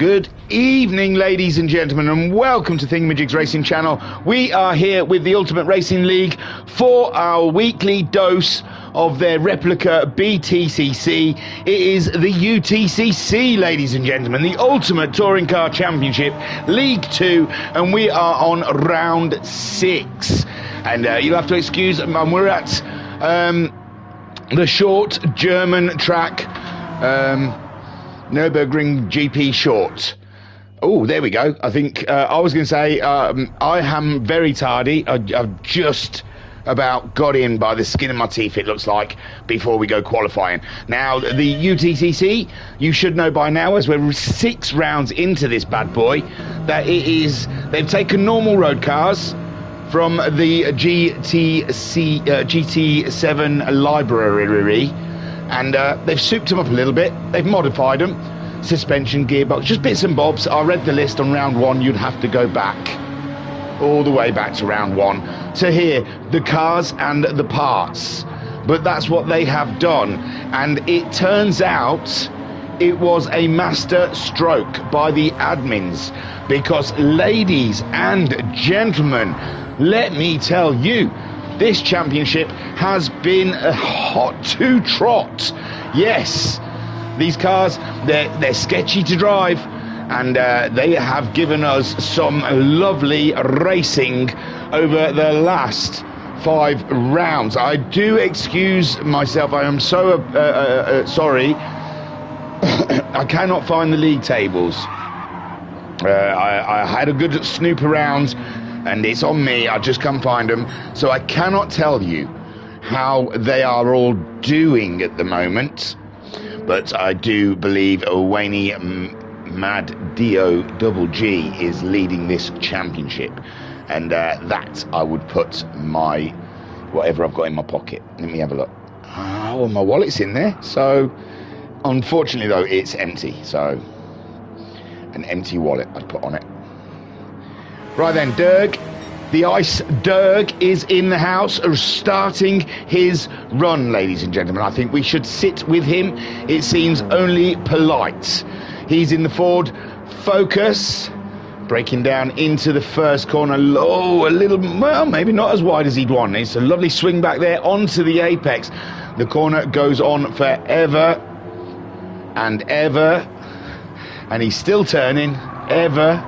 Good evening, ladies and gentlemen, and welcome to Thingamajig's Racing Channel. We are here with the Ultimate Racing League for our weekly dose of their Replica BTCC. It is the UTCC, ladies and gentlemen, the Ultimate Touring Car Championship, League 2, and we are on round 6. And you'll have to excuse, we're at the short German track, Nürburgring GP short. Oh, there we go. I think I was going to say I am very tardy. I've just about got in by the skin of my teeth, it looks like, before we go qualifying. Now, the UTCC, you should know by now, as we're 6 rounds into this bad boy, that it is, they've taken normal road cars from the GT7 library, and they've souped them up a little bit. They've modified them, suspension, gearbox, just bits and bobs. I read the list on round 1. You'd have to go back all the way back to round 1 to hear the cars and the parts, but that's what they have done. And it turns out it was a master stroke by the admins, because, ladies and gentlemen, let me tell you, this championship has been a hot to trot. Yes, these cars, they're sketchy to drive, and they have given us some lovely racing over the last 5 rounds. I do excuse myself, I am so sorry. I cannot find the league tables. I had a good snoop around, and it's on me. I just can't find them, so I cannot tell you how they are all doing at the moment. But I do believe Wayne Mad Dio Double G is leading this championship, and that I would put my whatever I've got in my pocket. Let me have a look. Oh, my wallet's in there. So unfortunately, though, it's empty. So an empty wallet I'd put on it. Right then, Derg, the Ice Derg is in the house, starting his run, ladies and gentlemen. I think we should sit with him. It seems only polite. He's in the Ford Focus, breaking down into the first corner. Low, a little, well, maybe not as wide as he'd want. It's a lovely swing back there onto the apex. The corner goes on forever and ever, and he's still turning, ever.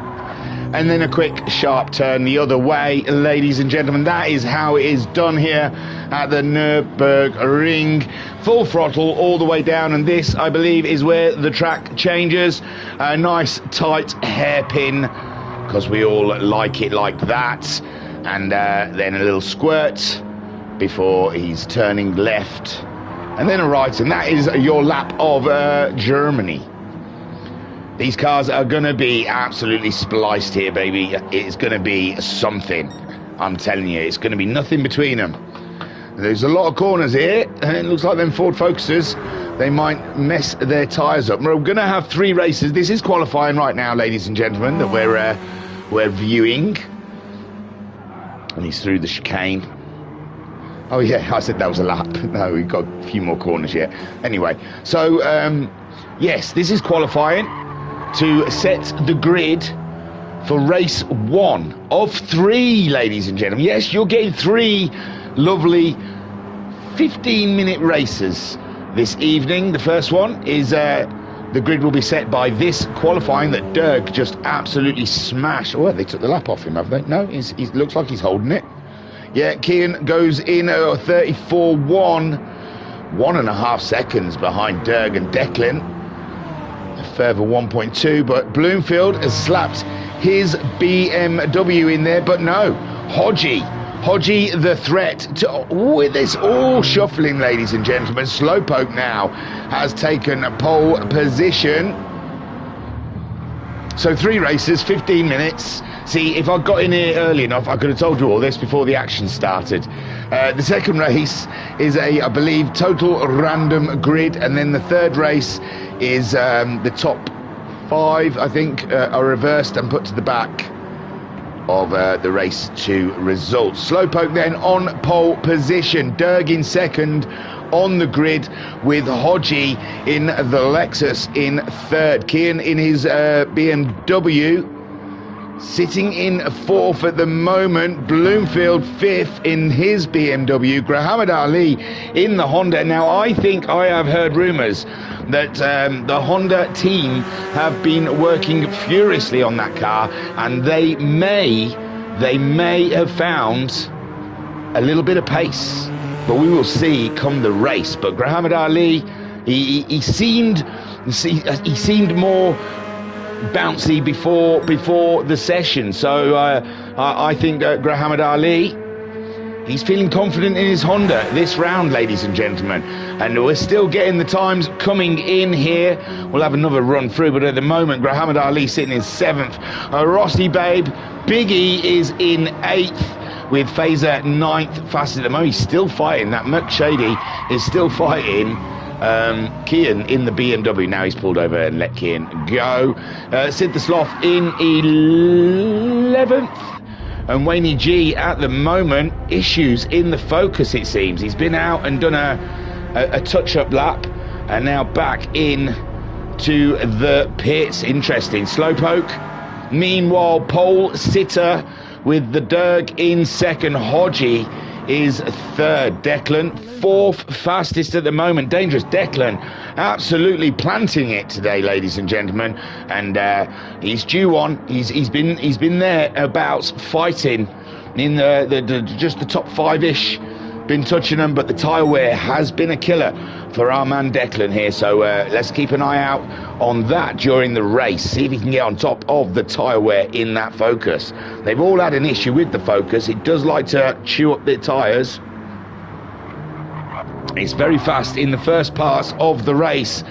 And then a quick sharp turn the other way, ladies and gentlemen. That is how it is done here at the Nürburgring. Full throttle all the way down, and this, I believe, is where the track changes. A nice tight hairpin, because we all like it like that. And then a little squirt before he's turning left, and then a right, and that is your lap of Germany. These cars are going to be absolutely spliced here, baby. It's going to be something. I'm telling you, it's going to be nothing between them. There's a lot of corners here, and it looks like them Ford Focuses, they might mess their tyres up. We're going to have 3 races. This is qualifying right now, ladies and gentlemen, that we're viewing. And he's through the chicane. Oh, yeah, I said that was a lap. No, we've got a few more corners yet. Anyway, so, yes, this is qualifying to set the grid for race 1 of 3, ladies and gentlemen. Yes, you're getting 3 lovely 15-minute races this evening. The first one is the grid will be set by this qualifying that Dirk just absolutely smashed. Oh, they took the lap off him, have they? No, he looks like he's holding it. Yeah, Kian goes in at 34.1, 1.5 seconds behind Dirk and Declan. A further 1.2, but Bloomfield has slapped his BMW in there, but no, Hodgie the threat to, with this all shuffling, ladies and gentlemen. Slowpoke now has taken pole position. So 3 races, 15 minutes. See, if I got in here early enough, I could have told you all this before the action started. The second race is I believe, total random grid, and then the third race is the top 5, I think, are reversed and put to the back. of the race 2 results. Slowpoke then on pole position, Derg in second on the grid, with Hodgie in the Lexus in third. Kian in his BMW sitting in fourth at the moment. Bloomfield fifth in his BMW. Grahamad Ali in the Honda. Now, I think I have heard rumours that the Honda team have been working furiously on that car, and they may have found a little bit of pace, but we will see come the race. But Grahamad Ali, he seemed more bouncy before the session, so I think Grahamad Ali, he's feeling confident in his Honda this round, ladies and gentlemen, and we're still getting the times coming in here. We'll have another run through, but at the moment Grahamad Ali sitting in 7th. Rossi Babe, Biggie is in 8th, with Fazer 9th, fastest at the moment. He's still fighting. That McShady is still fighting Kian in the BMW. Now he's pulled over and let Kian go. Sid the Sloth in 11th. And Wayne G at the moment, issues in the Focus, it seems. He's been out and done a touch-up lap, and now back in to the pits. Interesting. Slowpoke, meanwhile, pole sitter with the Derg in second. Hodgie is third. Declan, fourth fastest at the moment. Dangerous Declan, absolutely planting it today, ladies and gentlemen. And he's due on. He's been there about fighting in just the top 5-ish. Been touching them, but the tyre wear has been a killer for our man Declan here. So let's keep an eye out on that during the race. See if he can get on top of the tyre wear in that Focus. They've all had an issue with the Focus. It does like to chew up the tyres. It's very fast in the first parts of the race,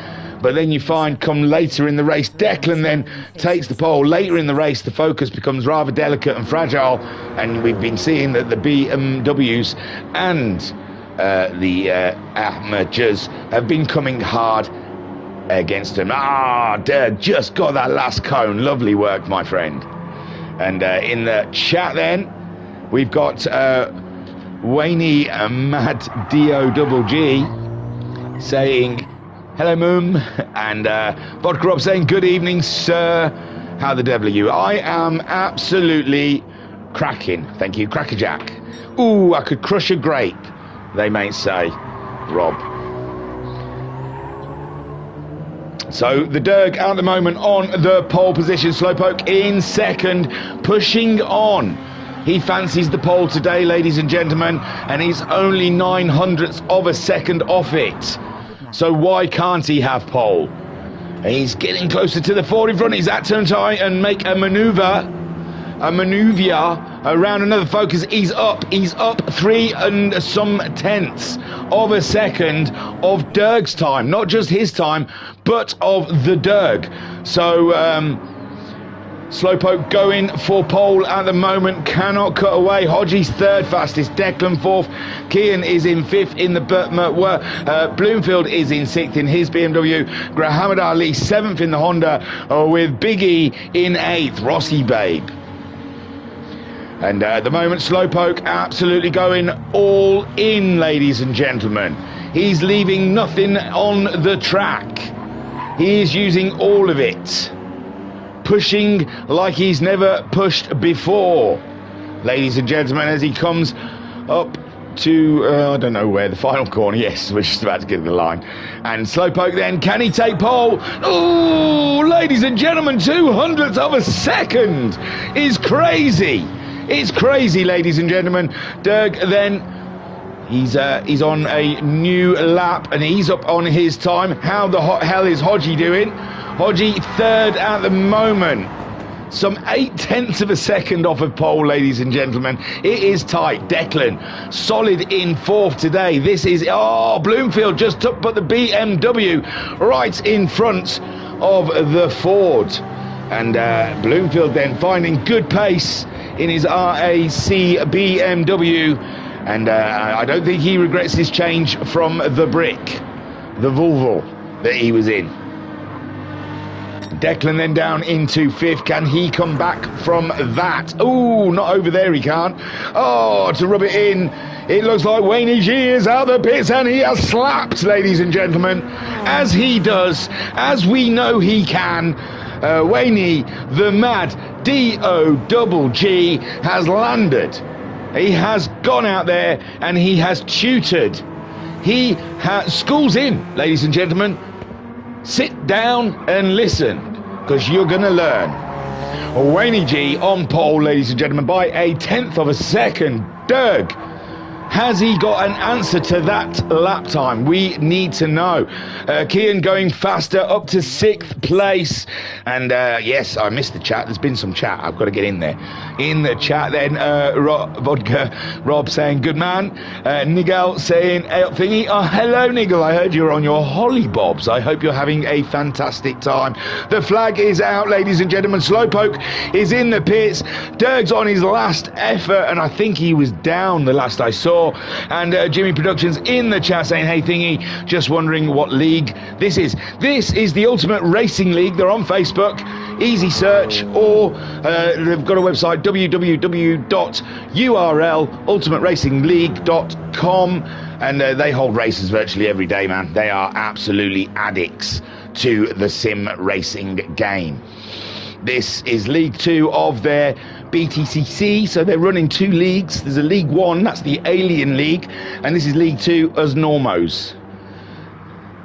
but then you find come later in the race, Declan then takes the pole. Later in the race, the Focus becomes rather delicate and fragile, and we've been seeing that the BMWs and the Ahmadjas have been coming hard against him. Derg just got that last cone. Lovely work, my friend. And in the chat then, we've got Wayne Mad D-O-double-G saying, hello, Moom, and Vodka Rob saying, good evening, sir. How the devil are you? I am absolutely cracking. Thank you, Crackerjack. Ooh, I could crush a grape, they may say, Rob. So the Derg at the moment on the pole position. Slowpoke in second, pushing on. He fancies the pole today, ladies and gentlemen, and he's only 900ths of a second off it. So why can't he have pole? He's getting closer to the 40 front. He's at turn tight and make a maneuver around another Focus. He's up 3 and some tenths of a second of Derg's time. Not just his time, but of the Derg. So Slowpoke going for pole at the moment, cannot cut away. Hodgie's third fastest, Declan fourth, Kian is in fifth in the Bloomfield is in sixth in his BMW, Grahamad Ali seventh in the Honda, with Biggie in eighth. Rossi Babe. And at the moment, Slowpoke absolutely going all in, ladies and gentlemen. He's leaving nothing on the track. He is using all of it. Pushing like he's never pushed before, ladies and gentlemen, as he comes up to, I don't know where, the final corner. Yes, we're just about to get to the line. And Slowpoke then, can he take pole? Oh, ladies and gentlemen, 200ths of a second is crazy. It's crazy, ladies and gentlemen. Derg then, he's on a new lap and he's up on his time. How the hell is Hodgie doing? Hodgie third at the moment. Some 8/10 of a second off of pole, ladies and gentlemen. It is tight. Declan, solid in fourth today. This is, Bloomfield just took but the BMW right in front of the Ford. And Bloomfield then finding good pace in his RAC BMW. And I don't think he regrets his change from the brick, the Volvo that he was in. Declan then down into 5th. Can he come back from that? Oh, not over there, he can't. Oh, to rub it in. It looks like Wayne G is out the pits, and he has slapped, ladies and gentlemen, as he does, as we know he can. Wayne, the mad D-O-double-G, has landed. He has gone out there and he has tutored. He has schools in, ladies and gentlemen. Sit down and listen, because you're going to learn. Wayne G on pole, ladies and gentlemen, by a 1/10 of a second. Derg, has he got an answer to that lap time? We need to know. Kian going faster up to 6th place. And yes, I missed the chat. There's been some chat. I've got to get in there. In the chat then, Rob saying, good man. Nigel saying, thingy. Oh, hello, Nigel. I heard you're on your hollybobs. I hope you're having a fantastic time. The flag is out, ladies and gentlemen. Slowpoke is in the pits. Derg's on his last effort, and I think he was down the last I saw. And Jimmy Productions in the chat saying, hey thingy, just wondering what league this is. This is the Ultimate Racing League. They're on Facebook, easy search, or they've got a website, www.ultimateracingleague.com, and they hold races virtually every day, man. They are absolutely addicts to the sim racing game. This is League 2 of their BTCC, so they're running 2 leagues. There's a League 1, that's the Alien League, and this is League 2 as normos,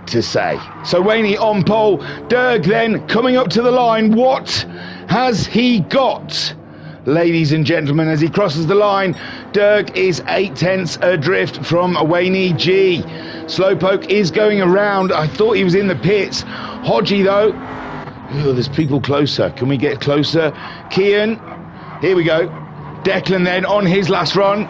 to say. So Wayne on pole, Derg then coming up to the line. What has he got, ladies and gentlemen, as he crosses the line? Derg is 8/10 adrift from Wayne G. Slowpoke is going around. I thought he was in the pits. Hodgie though, oh, there's people closer. Can we get closer? Kian, here we go. Declan then on his last run.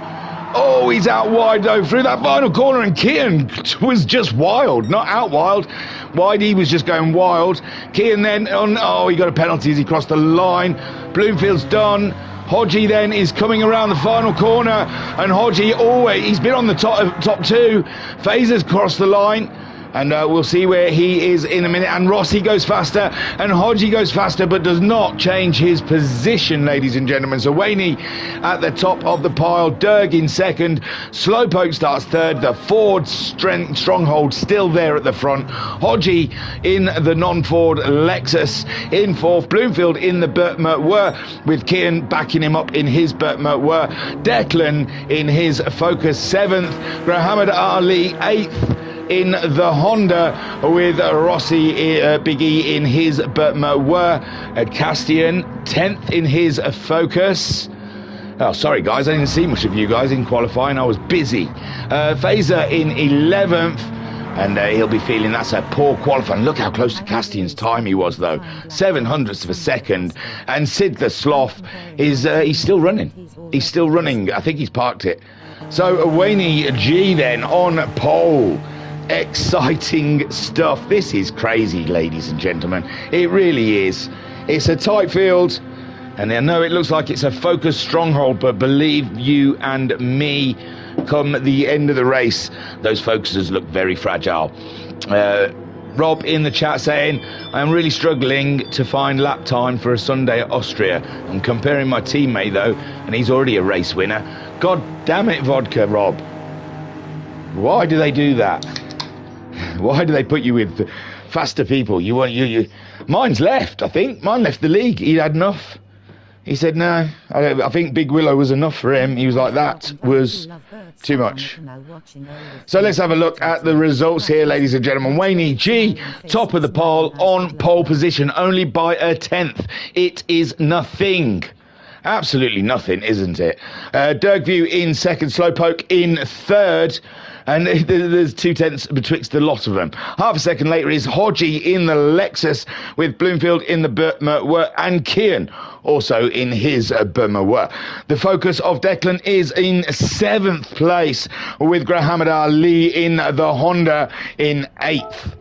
Oh, he's out wide though through that final corner, and Kian was just wild, not out wild. Wide, he was just going wild. Kian then on, oh, he got a penalty as he crossed the line. Bloomfield's done. Hodgie then is coming around the final corner, and Hodgie always, he's been on the top 2. Fazer's crossed the line. And we'll see where he is in a minute. And Rossi goes faster, and Hodgie goes faster, but does not change his position, ladies and gentlemen. So Wayne at the top of the pile, Derg in 2nd, Slowpoke starts 3rd, the Ford stronghold still there at the front, Hodgie in the non-Ford Lexus in 4th, Bloomfield in the Burt Mertwer, with Kian backing him up in his Burt Mertwer, Declan in his Focus 7th, Grahamad Ali 8th, in the Honda, with Rossi, Big E in his Burt Mertwer, Castian 10th in his Focus. Oh, sorry guys, I didn't see much of you guys in qualifying, I was busy. Fazer in 11th, and he'll be feeling that's a poor qualifying. Look how close to Castian's time he was though, 7/100ths of a second. And Sid the Sloth is he's still running. He's still running. I think he's parked it. So Wayne G then on pole. Exciting stuff. This is crazy, ladies and gentlemen. It really is. It's a tight field, and I know it looks like it's a Focus stronghold, but believe you and me, come the end of the race, those Focuses look very fragile. Rob in the chat saying, I'm really struggling to find lap time for a Sunday at Austria. I'm comparing my teammate though, and he's already a race winner. God damn it, Vodka Rob. Why do they do that? Why do they put you with faster people? Mine's left, I think. Mine left the league. He'd had enough. He said, no, I think Big Willow was enough for him. He was like, that was too much. So let's have a look at the results here, ladies and gentlemen. Wayne G, top of the pole, on pole position, only by a 10th. It is nothing. Absolutely nothing, isn't it? Dergview in 2nd, Slowpoke in 3rd. And there's 2/10 betwixt the lot of them. Half a second later is Hodgie in the Lexus, with Bloomfield in the Burt Mertwer, and Kian also in his Burt Mertwer. The Focus of Declan is in 7th place, with Grahamad Ali in the Honda in 8th.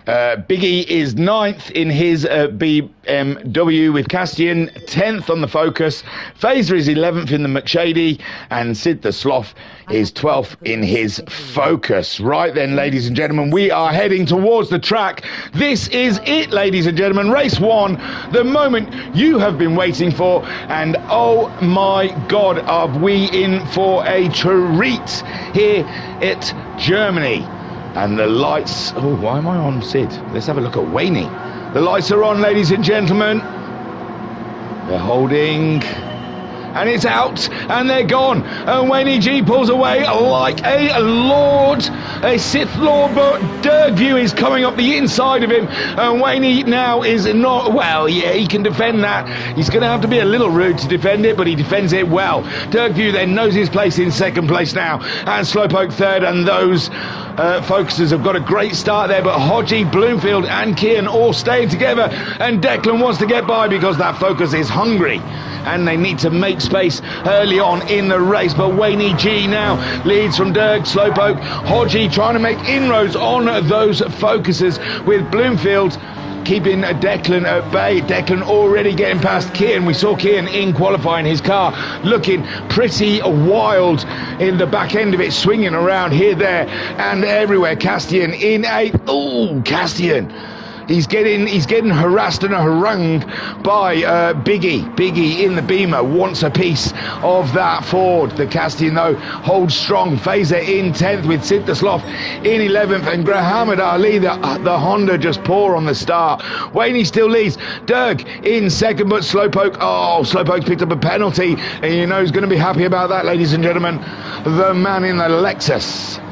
Biggie is 9th in his BMW with Castian, 10th on the Focus. Phaser is 11th in the McShady, and Sid the Sloth is 12th in his Focus. Right then, ladies and gentlemen, we are heading towards the track. This is it, ladies and gentlemen. Race 1, the moment you have been waiting for, and oh my God, are we in for a treat here at Germany. And the lights... Oh, why am I on Sid? Let's have a look at Wayne. The lights are on, ladies and gentlemen. They're holding... And it's out, and they're gone. And Wayne G pulls away like a lord, a Sith Lord, but Dergview is coming up the inside of him. And Wayne now is not, well, yeah, he can defend that. He's going to have to be a little rude to defend it, but he defends it well. Dergview then knows his place in second place now, and Slowpoke third, and those Focusers have got a great start there, but Hodgie, Bloomfield and Kian all staying together, and Declan wants to get by because that Focus is hungry and they need to make space early on in the race. But Wayne G now leads from Derg, Slowpoke, Hodgie trying to make inroads on those Focusers, with Bloomfield keeping Declan at bay. Declan already getting past Kian. We saw Kian in qualifying, his car looking pretty wild in the back end of it, swinging around here, there and everywhere. Castian in 8th. Oh, Castian. He's getting harassed and harangued by Biggie in the Beamer. Wants a piece of that Ford. The Castian, though, holds strong. Phaser in 10th with Sid the Sloth in 11th. And Grahamad Ali, the Honda, just poor on the start. Wayne still leads. Derg in 2nd, but Slowpoke, Slowpoke's picked up a penalty. And you know he's going to be happy about that, ladies and gentlemen. The man in the Lexus.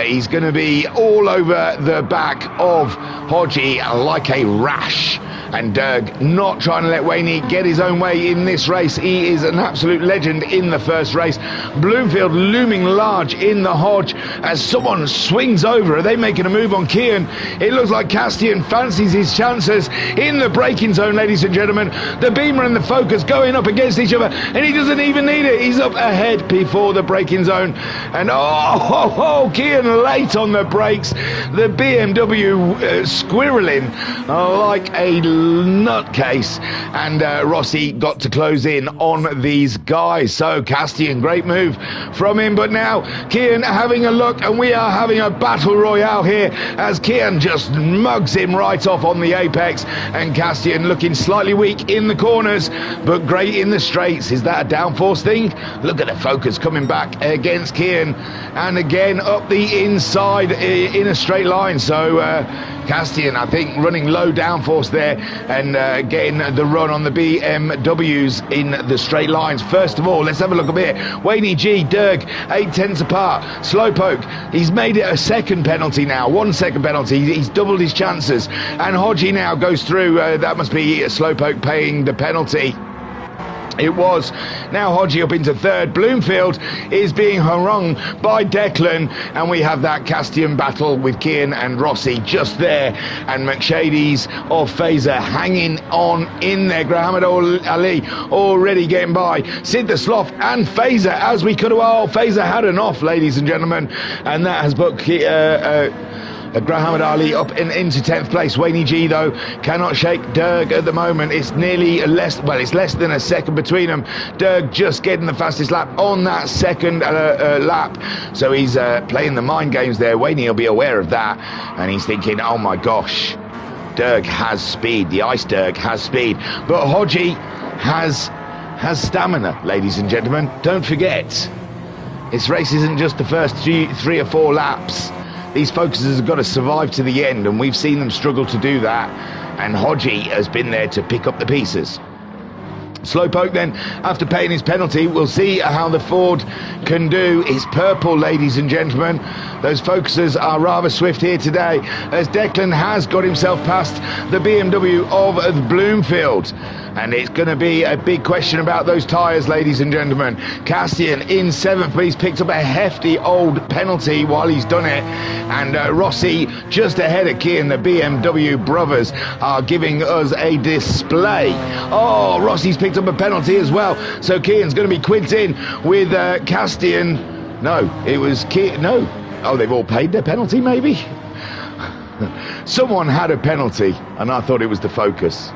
He's going to be all over the back of Hodgie like a rash. And Derg not trying to let Wayne get his own way in this race. He is an absolute legend in the first race. Bloomfield looming large in the Hodge as someone swings over. Are they making a move on Kian? It looks like Castian fancies his chances in the braking zone, ladies and gentlemen. The Beamer and the Focus going up against each other, and he doesn't even need it. He's up ahead before the braking zone. And Kian late on the brakes. The BMW squirreling like a nutcase, and Rossi got to close in on these guys. So Castian, great move from him, but now Kian having a look, and we are having a battle royale here as Kian just mugs him right off on the apex, and Castian looking slightly weak in the corners but great in the straights. Is that a downforce thing? Look at the Focus coming back against Kian, and again up the inside in a straight line. So Castian, I think, running low downforce there and getting the run on the BMWs in the straight lines. First of all, let's have a look a bit. Wayne G, Derg, 8/10 apart. Slowpoke, he's made it a second penalty now. 1 second penalty. He's doubled his chances. And Hodgie now goes through. That must be Slowpoke paying the penalty. It was. Now Hodgie up into 3rd. Bloomfield is being harangued by Declan, and we have that Castian battle with Kian and Rossi just there, and McShady's of Phaser hanging on in there. Grahamad Ali already getting by Sid the Sloth and Phaser, as we could have. Phaser had an off, ladies and gentlemen, and that has put Grahamad Ali up into 10th place. Wayne G, though, cannot shake Derg at the moment. It's nearly less than a second between them. Derg just getting the fastest lap on that second lap. So he's playing the mind games there. Wayne will be aware of that, and he's thinking, oh my gosh, Derg has speed. The Ice Derg has speed. But Hodgie has stamina, ladies and gentlemen. Don't forget, this race isn't just the first 3 or 4 laps. These Focusers have got to survive to the end, and we've seen them struggle to do that, and Hodgie has been there to pick up the pieces. Slowpoke then, after paying his penalty, we'll see how the Ford can do. It's purple, ladies and gentlemen. Those Focusers are rather swift here today, as Declan has got himself past the BMW of Bloomfield. And it's going to be a big question about those tyres, ladies and gentlemen. Castian in 7th, but he's picked up a hefty old penalty while he's done it. And Rossi just ahead of Kian. The BMW brothers are giving us a display. Oh, Rossi's picked up a penalty as well. So Kian's going to be quids in with Castian. No, it was Kian. No. Oh, they've all paid their penalty, maybe? Someone had a penalty, and I thought it was the Focus.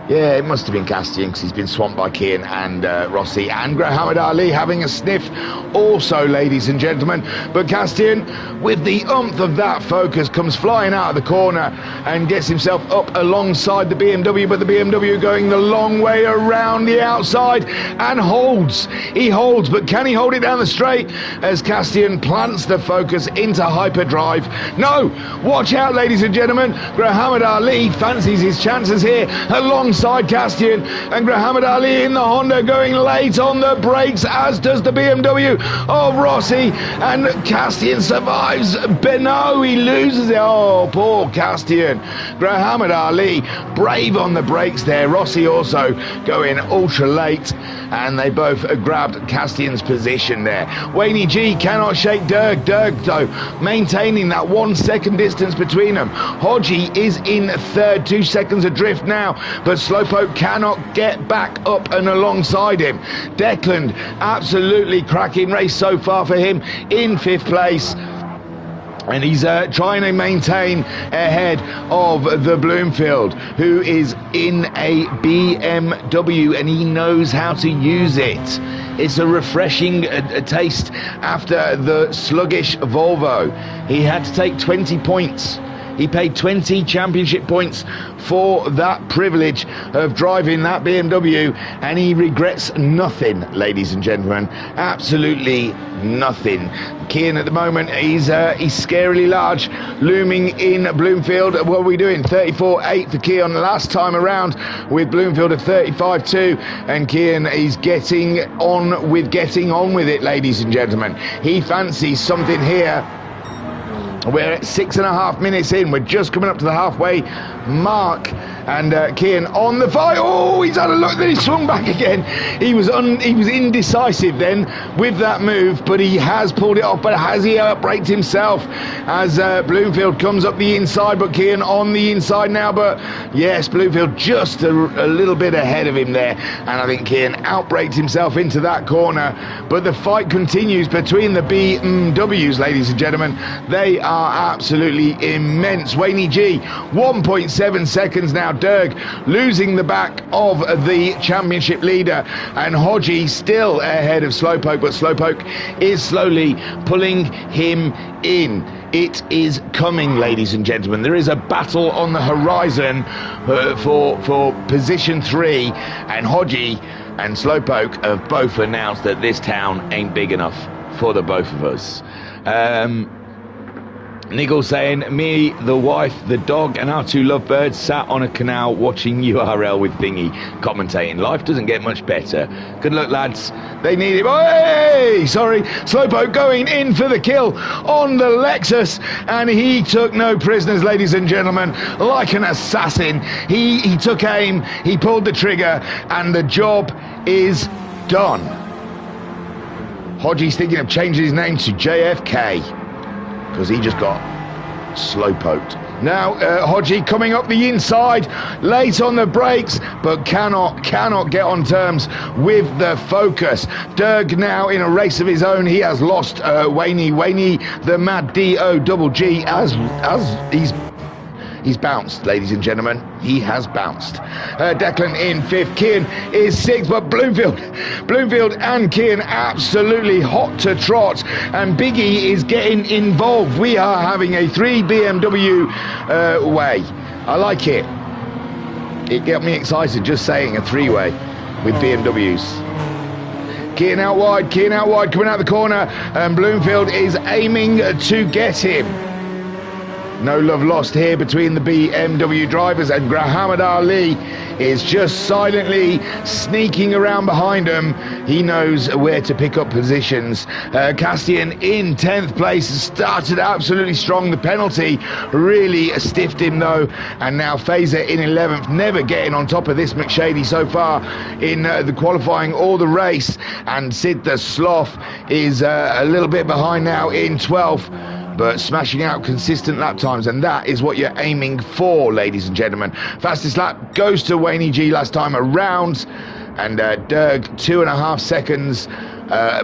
Yeah, it must have been Castian, because he's been swamped by Kian and Rossi, and Muhammad Ali having a sniff also, ladies and gentlemen. But Castian, with the oomph of that Focus, comes flying out of the corner and gets himself up alongside the BMW, but the BMW going the long way around the outside and holds. He holds, but can he hold it down the straight as Castian plants the Focus into hyperdrive? No! Watch out, ladies and gentlemen. Muhammad Ali fancies his chances here alongside Castian, and Muhammad Ali in the Honda going late on the brakes, as does the BMW of Rossi, and Castian survives, but no, he loses it. Oh, poor Castian. Muhammad Ali brave on the brakes there. Rossi also going ultra late, and they both grabbed Castian's position there. Wayne G cannot shake Dirk. Dirk, though, maintaining that 1 second distance between them. Hodgie is in third, 2 seconds adrift now, but Slowpoke cannot get back up and alongside him. Declan, absolutely cracking race so far for him, in 5th place. And he's trying to maintain ahead of the Bloomfield, who is in a BMW, and he knows how to use it. It's a refreshing taste after the sluggish Volvo. He had to take 20 points. He paid 20 championship points for that privilege of driving that BMW, and he regrets nothing, ladies and gentlemen. Absolutely nothing. Kian at the moment, he's scarily large, looming in Bloomfield. What are we doing? 34.8 for Kian last time around, with Bloomfield at 35.2, and Kian is getting on with it, ladies and gentlemen. He fancies something here. We're at 6.5 minutes in. We're just coming up to the halfway mark, and Kian on the fight. Oh, he's had a look, then he swung back again. He was indecisive then with that move, but he has pulled it off. But has he outbraked himself as Bloomfield comes up the inside? But Kian on the inside now. But yes, Bloomfield just a little bit ahead of him there, and I think Kian outbraked himself into that corner. But the fight continues between the BMWs, ladies and gentlemen. They are absolutely immense. Wayne G, 1.7 seconds now. Dirk losing the back of the championship leader, and Hodgie still ahead of Slowpoke, but Slowpoke is slowly pulling him in. It is coming, ladies and gentlemen. There is a battle on the horizon for position 3, and Hodgie and Slowpoke have both announced that this town ain't big enough for the both of us. Nigel saying, me, the wife, the dog, and our 2 lovebirds sat on a canal watching URL with Thingy commentating. Life doesn't get much better. Good luck, lads. They need it. Hey! Sorry. Slowpoke going in for the kill on the Lexus, and he took no prisoners, ladies and gentlemen. Like an assassin. He took aim, he pulled the trigger, and the job is done. Hodgie's thinking of changing his name to JFK, because he just got slowpoked. Now Hodgie coming up the inside, late on the brakes, but cannot get on terms with the Focus. Dirk now in a race of his own. He has lost Wayne, the Mad D-O-double-G, as he's bounced, ladies and gentlemen. He has bounced. Declan in 5th. Kian is 6th, but Bloomfield and Kian absolutely hot to trot, and Biggie is getting involved. We are having a 3 BMW way. I like it. It got me excited just saying a 3-way with BMWs. Kian out wide, coming out the corner, and Bloomfield is aiming to get him. No love lost here between the BMW drivers, and Muhammad Ali is just silently sneaking around behind him. He knows where to pick up positions. Castian in 10th place, started absolutely strong. The penalty really stiffed him though, and now Fazer in 11th, never getting on top of this McShady so far in the qualifying or the race, and Sid the Sloth is a little bit behind now in 12th, but smashing out consistent lap times, and that is what you're aiming for, ladies and gentlemen. Fastest lap goes to Wayne G last time around, and Dirk 2.5 seconds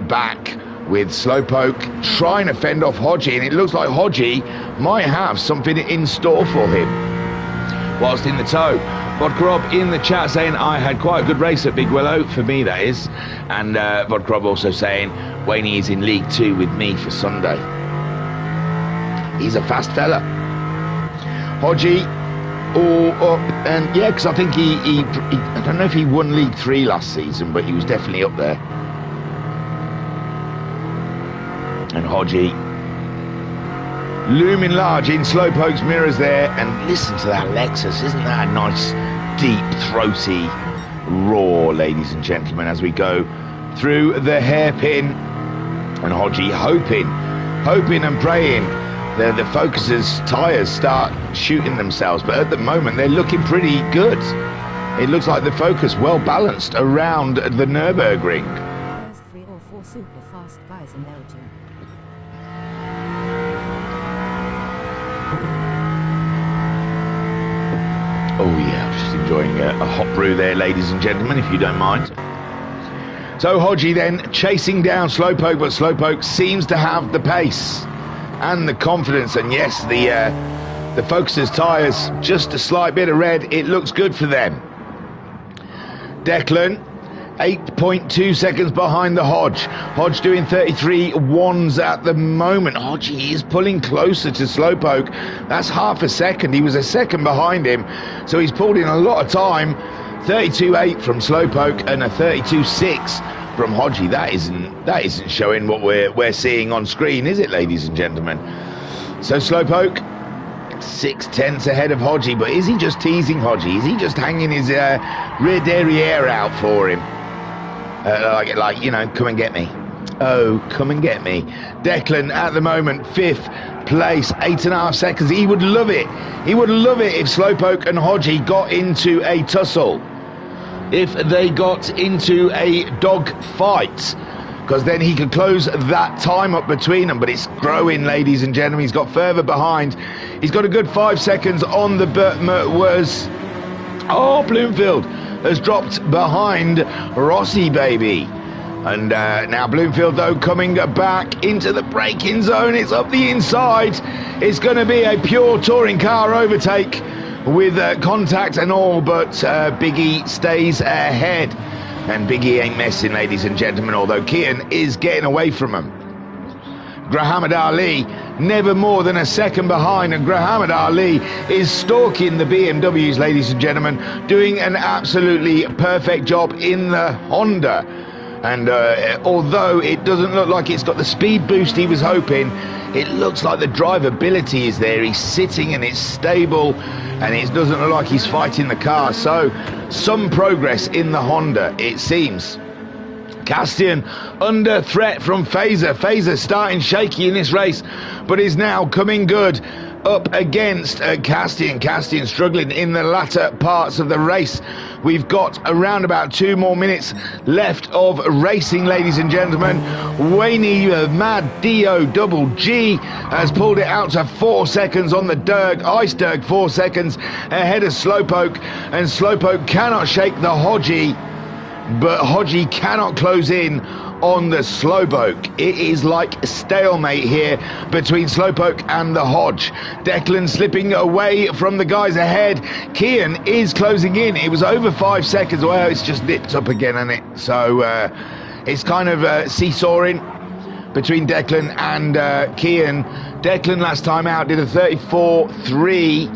back with Slowpoke trying to fend off Hodgie, and it looks like Hodgie might have something in store for him. Whilst in the tow, Vodkarob in the chat saying, I had quite a good race at Big Willow, for me that is, and Vodkarob also saying, Wayne is in League 2 with me for Sunday. He's a fast fella. Hodgie all up, and yeah, because I think he I don't know if he won League 3 last season, but he was definitely up there. And Hodgie looming large in Slowpoke's mirrors there, and listen to that Lexus. Isn't that a nice deep throaty roar, ladies and gentlemen, as we go through the hairpin. And Hodgie hoping and praying the Focus's tyres start shooting themselves, but at the moment they're looking pretty good. It looks like the Focus well balanced around the Nürburgring. There's 3 or 4 super fast guys in Belgium. Oh yeah, I'm just enjoying a hot brew there, ladies and gentlemen, if you don't mind. So Hodgie then chasing down Slowpoke, but Slowpoke seems to have the pace and the confidence, and yes, the Focus's tyres just a slight bit of red. It looks good for them. Declan 8.2 seconds behind the Hodge. Hodge doing 33.1s at the moment. Hodgie is pulling closer to Slowpoke. That's half a second. He was a second behind him, so he's pulled in a lot of time. 32.8 from Slowpoke and a 32.6 from Hodgie. That isn't showing what we're seeing on screen, is it, ladies and gentlemen? So Slowpoke 6/10 ahead of Hodgie, but is he just teasing Hodgie? Is he just hanging his rear derriere out for him? Like, you know, come and get me. Oh, come and get me. Declan at the moment 5th place, 8.5 seconds. He would love it. He would love it if Slowpoke and Hodgie got into a tussle. If they got into a dog fight, because then he could close that time up between them. But it's growing, ladies and gentlemen. He's got further behind. He's got a good 5 seconds on the Bloomfield has dropped behind Rossi, baby. And now Bloomfield, though, coming back into the braking zone. It's up the inside. It's going to be a pure touring car overtake with contact and all, but Biggie stays ahead. And Biggie ain't messing, ladies and gentlemen, although Kian is getting away from him. Grahamad Ali never more than a second behind, and Grahamad Ali is stalking the BMWs, ladies and gentlemen, doing an absolutely perfect job in the Honda. And although it doesn't look like it's got the speed boost he was hoping, it looks like the drivability is there. He's sitting and it's stable, and it doesn't look like he's fighting the car. So some progress in the Honda, it seems. Castian under threat from Fazer. Fazer starting shaky in this race, but is now coming good up against Castian. Castian struggling in the latter parts of the race. We've got around about 2 more minutes left of racing, ladies and gentlemen. Wayne Mad Dio Double G has pulled it out to 4 seconds on the Derg. Ice Derg 4 seconds ahead of Slowpoke, and Slowpoke cannot shake the Hodgie, but Hodgie cannot close in on the Slowpoke. It is like a stalemate here between Slowpoke and the Hodge. Declan slipping away from the guys ahead. Kian is closing in. It was over 5 seconds. Well, it's just nipped up again, hasn't it? So it's kind of seesawing between Declan and Kian. Declan last time out did a 34.3,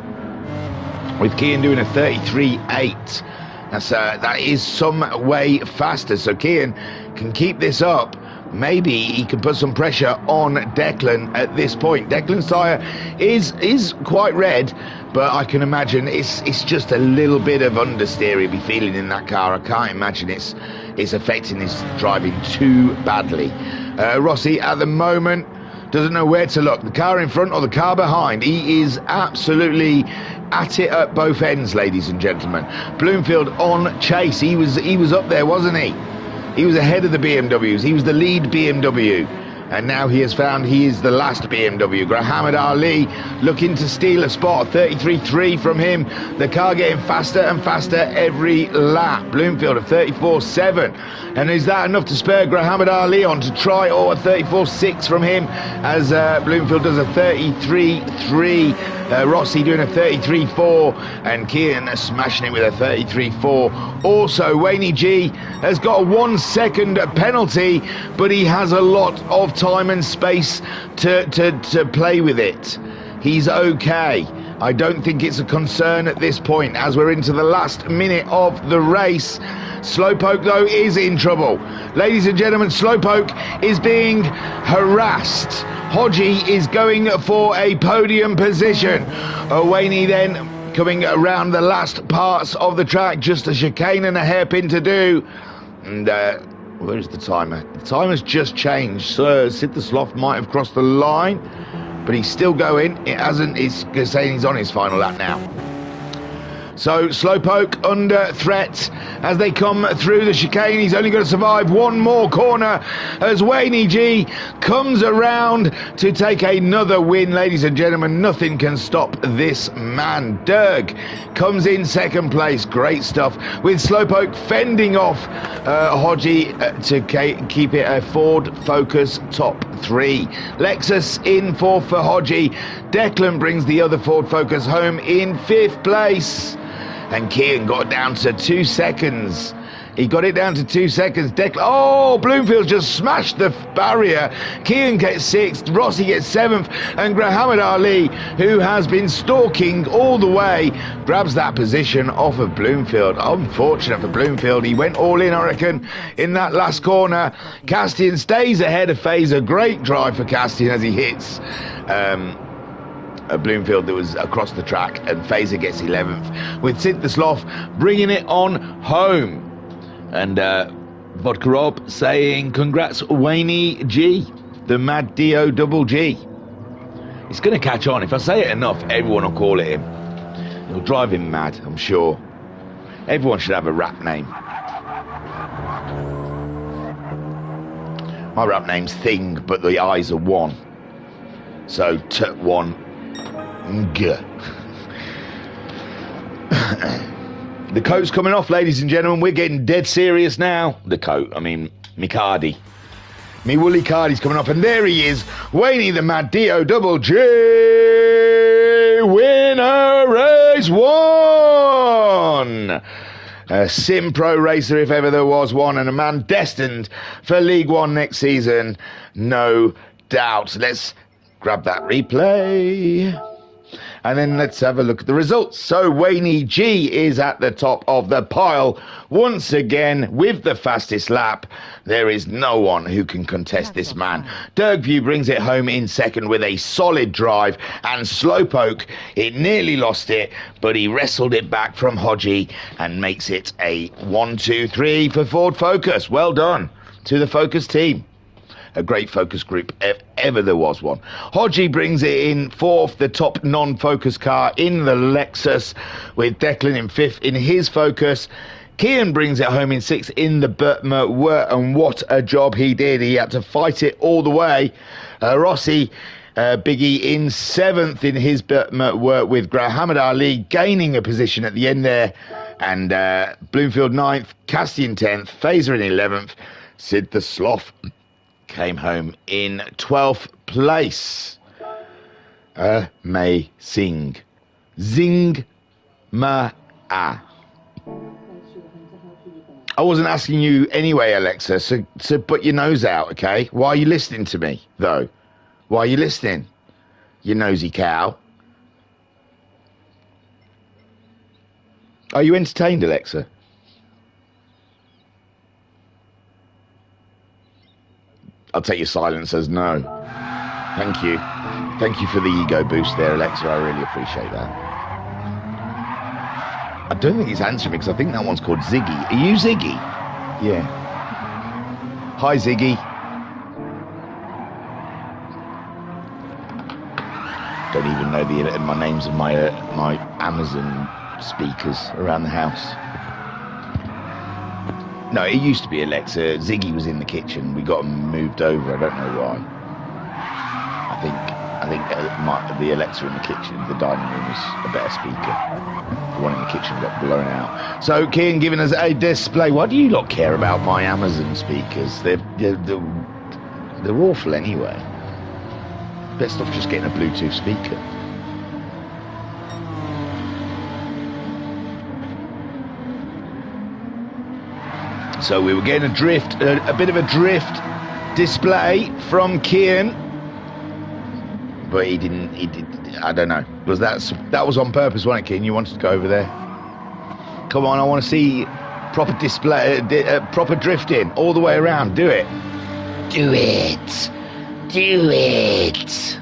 with Kian doing a 33.8. That is some way faster. So Kian can keep this up. Maybe he can put some pressure on Declan at this point. Declan's tyre is quite red, but I can imagine it's just a little bit of understeer he'll be feeling in that car. I can't imagine it's affecting his driving too badly. Rossi at the moment doesn't know where to look, the car in front or the car behind. He is absolutely at it at both ends, ladies and gentlemen. Bloomfield on chase. He was up there, wasn't he? He was ahead of the BMWs. He was the lead BMW. And now he has found he is the last BMW. Muhammad Ali looking to steal a spot. 33.3 from him. The car getting faster and faster every lap. Bloomfield at 34.7. And is that enough to spur Muhammad Ali on to try, or a 34.6 from him, as Bloomfield does a 33.3. Rossi doing a 33.4, and Kian smashing it with a 33.4. Also, Wayne G has got a 1 second penalty, but he has a lot of time and space to play with it. He's okay. I don't think it's a concern at this point, as we're into the last minute of the race. Slowpoke, though, is in trouble. Ladies and gentlemen, Slowpoke is being harassed. Hodgie is going for a podium position. Wayne then coming around the last parts of the track, just a chicane and a hairpin to do. And where's the timer? The timer's just changed. So Sid the Sloth might have crossed the line, but he's still going. It hasn't. It's saying he's on his final lap now. So Slowpoke under threat as they come through the chicane. He's only going to survive one more corner as Wayne G comes around to take another win. Ladies and gentlemen, nothing can stop this man. Derg comes in second place. Great stuff, with Slowpoke fending off Hodgie to keep it a Ford Focus top 3. Lexus in 4th for Hodgie. Declan brings the other Ford Focus home in 5th place. And Kian got down to 2 seconds. He got it down to 2 seconds. Oh, Bloomfield just smashed the barrier. Kian gets 6th, Rossi gets 7th, and Muhammad Ali, who has been stalking all the way, grabs that position off of Bloomfield. Unfortunate for Bloomfield. He went all in, I reckon, in that last corner. Castian stays ahead of Fazer. Great drive for Castian as he hits Bloomfield that was across the track, and Fazer gets 11th, with Sid the Sloth bringing it on home. And Vodka Rob saying, congrats Wayne G, the Mad D-O double G. It's going to catch on. If I say it enough, everyone will call it him. It'll drive him mad, I'm sure. Everyone should have a rap name. My rap name's Thing, but the I's are 1. So, T1 G. The coat's coming off, ladies and gentlemen. We're getting dead serious now. The coat, I mean, me Cardi. Me Woolly Cardi's coming off, and there he is. Wayne the Mad D-O double G. Winner race 1. A Sim Pro racer, if ever there was one, and a man destined for League One next season. No doubt. Let's grab that replay. And then let's have a look at the results. So Wayne G is at the top of the pile once again with the fastest lap. There is no one who can contest this man. Dergview brings it home in second with a solid drive, and Slowpoke, it nearly lost it, but he wrestled it back from Hodgie and makes it a 1-2-3 for Ford Focus. Well done to the Focus team. A great Focus group, if ever there was one. Hodgie brings it in 4th, the top non-Focus car in the Lexus, with Declan in 5th in his Focus. Kian brings it home in 6th in the Burtmer Wurt, and what a job he did. He had to fight it all the way. Rossi, Biggie in 7th in his Burtmer Wurt, with Muhammad Ali gaining a position at the end there. And Bloomfield 9th, Castian 10th, Fazer in 11th, Sid the Sloth came home in 12th place. Amazing. Zing ma ah. I wasn't asking you anyway, Alexa, so put your nose out, okay? Why are you listening to me, though? Why are you listening, you nosy cow? Are you entertained, Alexa? I'll take your silence as no. Thank you. Thank you for the ego boost there, Alexa. I really appreciate that. I don't think he's answering me, because I think that one's called Ziggy. Are you Ziggy? Yeah. Hi, Ziggy. Don't even know my names of my Amazon speakers around the house. No, it used to be Alexa. Ziggy was in the kitchen. We got him moved over. I don't know why. I think the Alexa in the kitchen, the dining room, is a better speaker. The one in the kitchen got blown out. So Kian giving us a display. Why do you lot care about my Amazon speakers? They're awful anyway. Best off just getting a Bluetooth speaker. So we were getting a bit of a drift display from Kian, but he did. I don't know. That was on purpose, wasn't it, Kian? You wanted to go over there. Come on, I want to see proper display, proper drifting all the way around. Do it. Do it. Do it.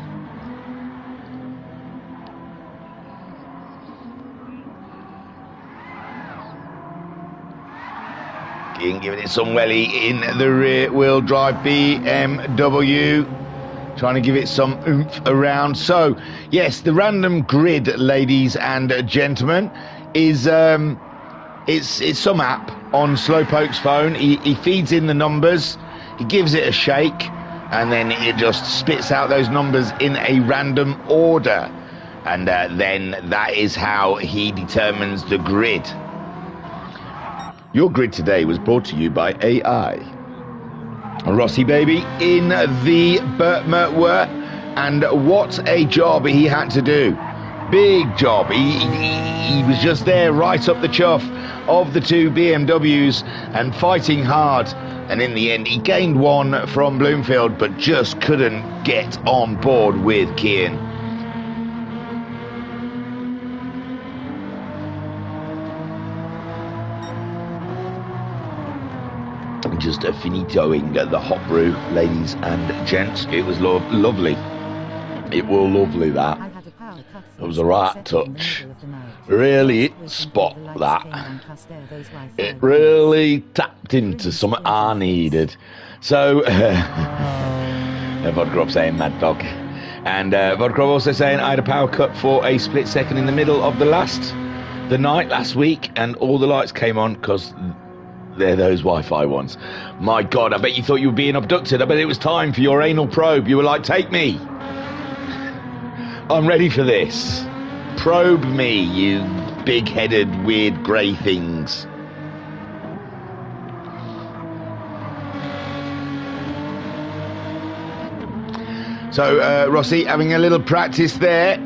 Giving it some welly in the rear wheel drive BMW, trying to give it some oomph around. So yes, the random grid, ladies and gentlemen, is it's some app on Slowpoke's phone. He feeds in the numbers, he gives it a shake, and then it just spits out those numbers in a random order, and then that is how he determines the grid. Your grid today was brought to you by AI. Rossi baby in the Burtmertwer, and what a job he had to do. Big job. He was just there right up the chuff of the two BMWs and fighting hard, and in the end he gained one from Bloomfield but just couldn't get on board with Kian. Just finitoing the hot brew, ladies and gents. It was lovely. It was lovely, that. It was a right touch. Really spot that. It really tapped into something I needed. So, Vodgrov saying Mad Dog. And Vodgrov also saying I had a power cut for a split second in the middle of the night last week, and all the lights came on because they're those Wi-Fi ones. My God, I bet you thought you were being abducted. I bet it was time for your anal probe. You were like, take me. I'm ready for this. Probe me, you big-headed, weird grey things. So, Rossi having a little practice there.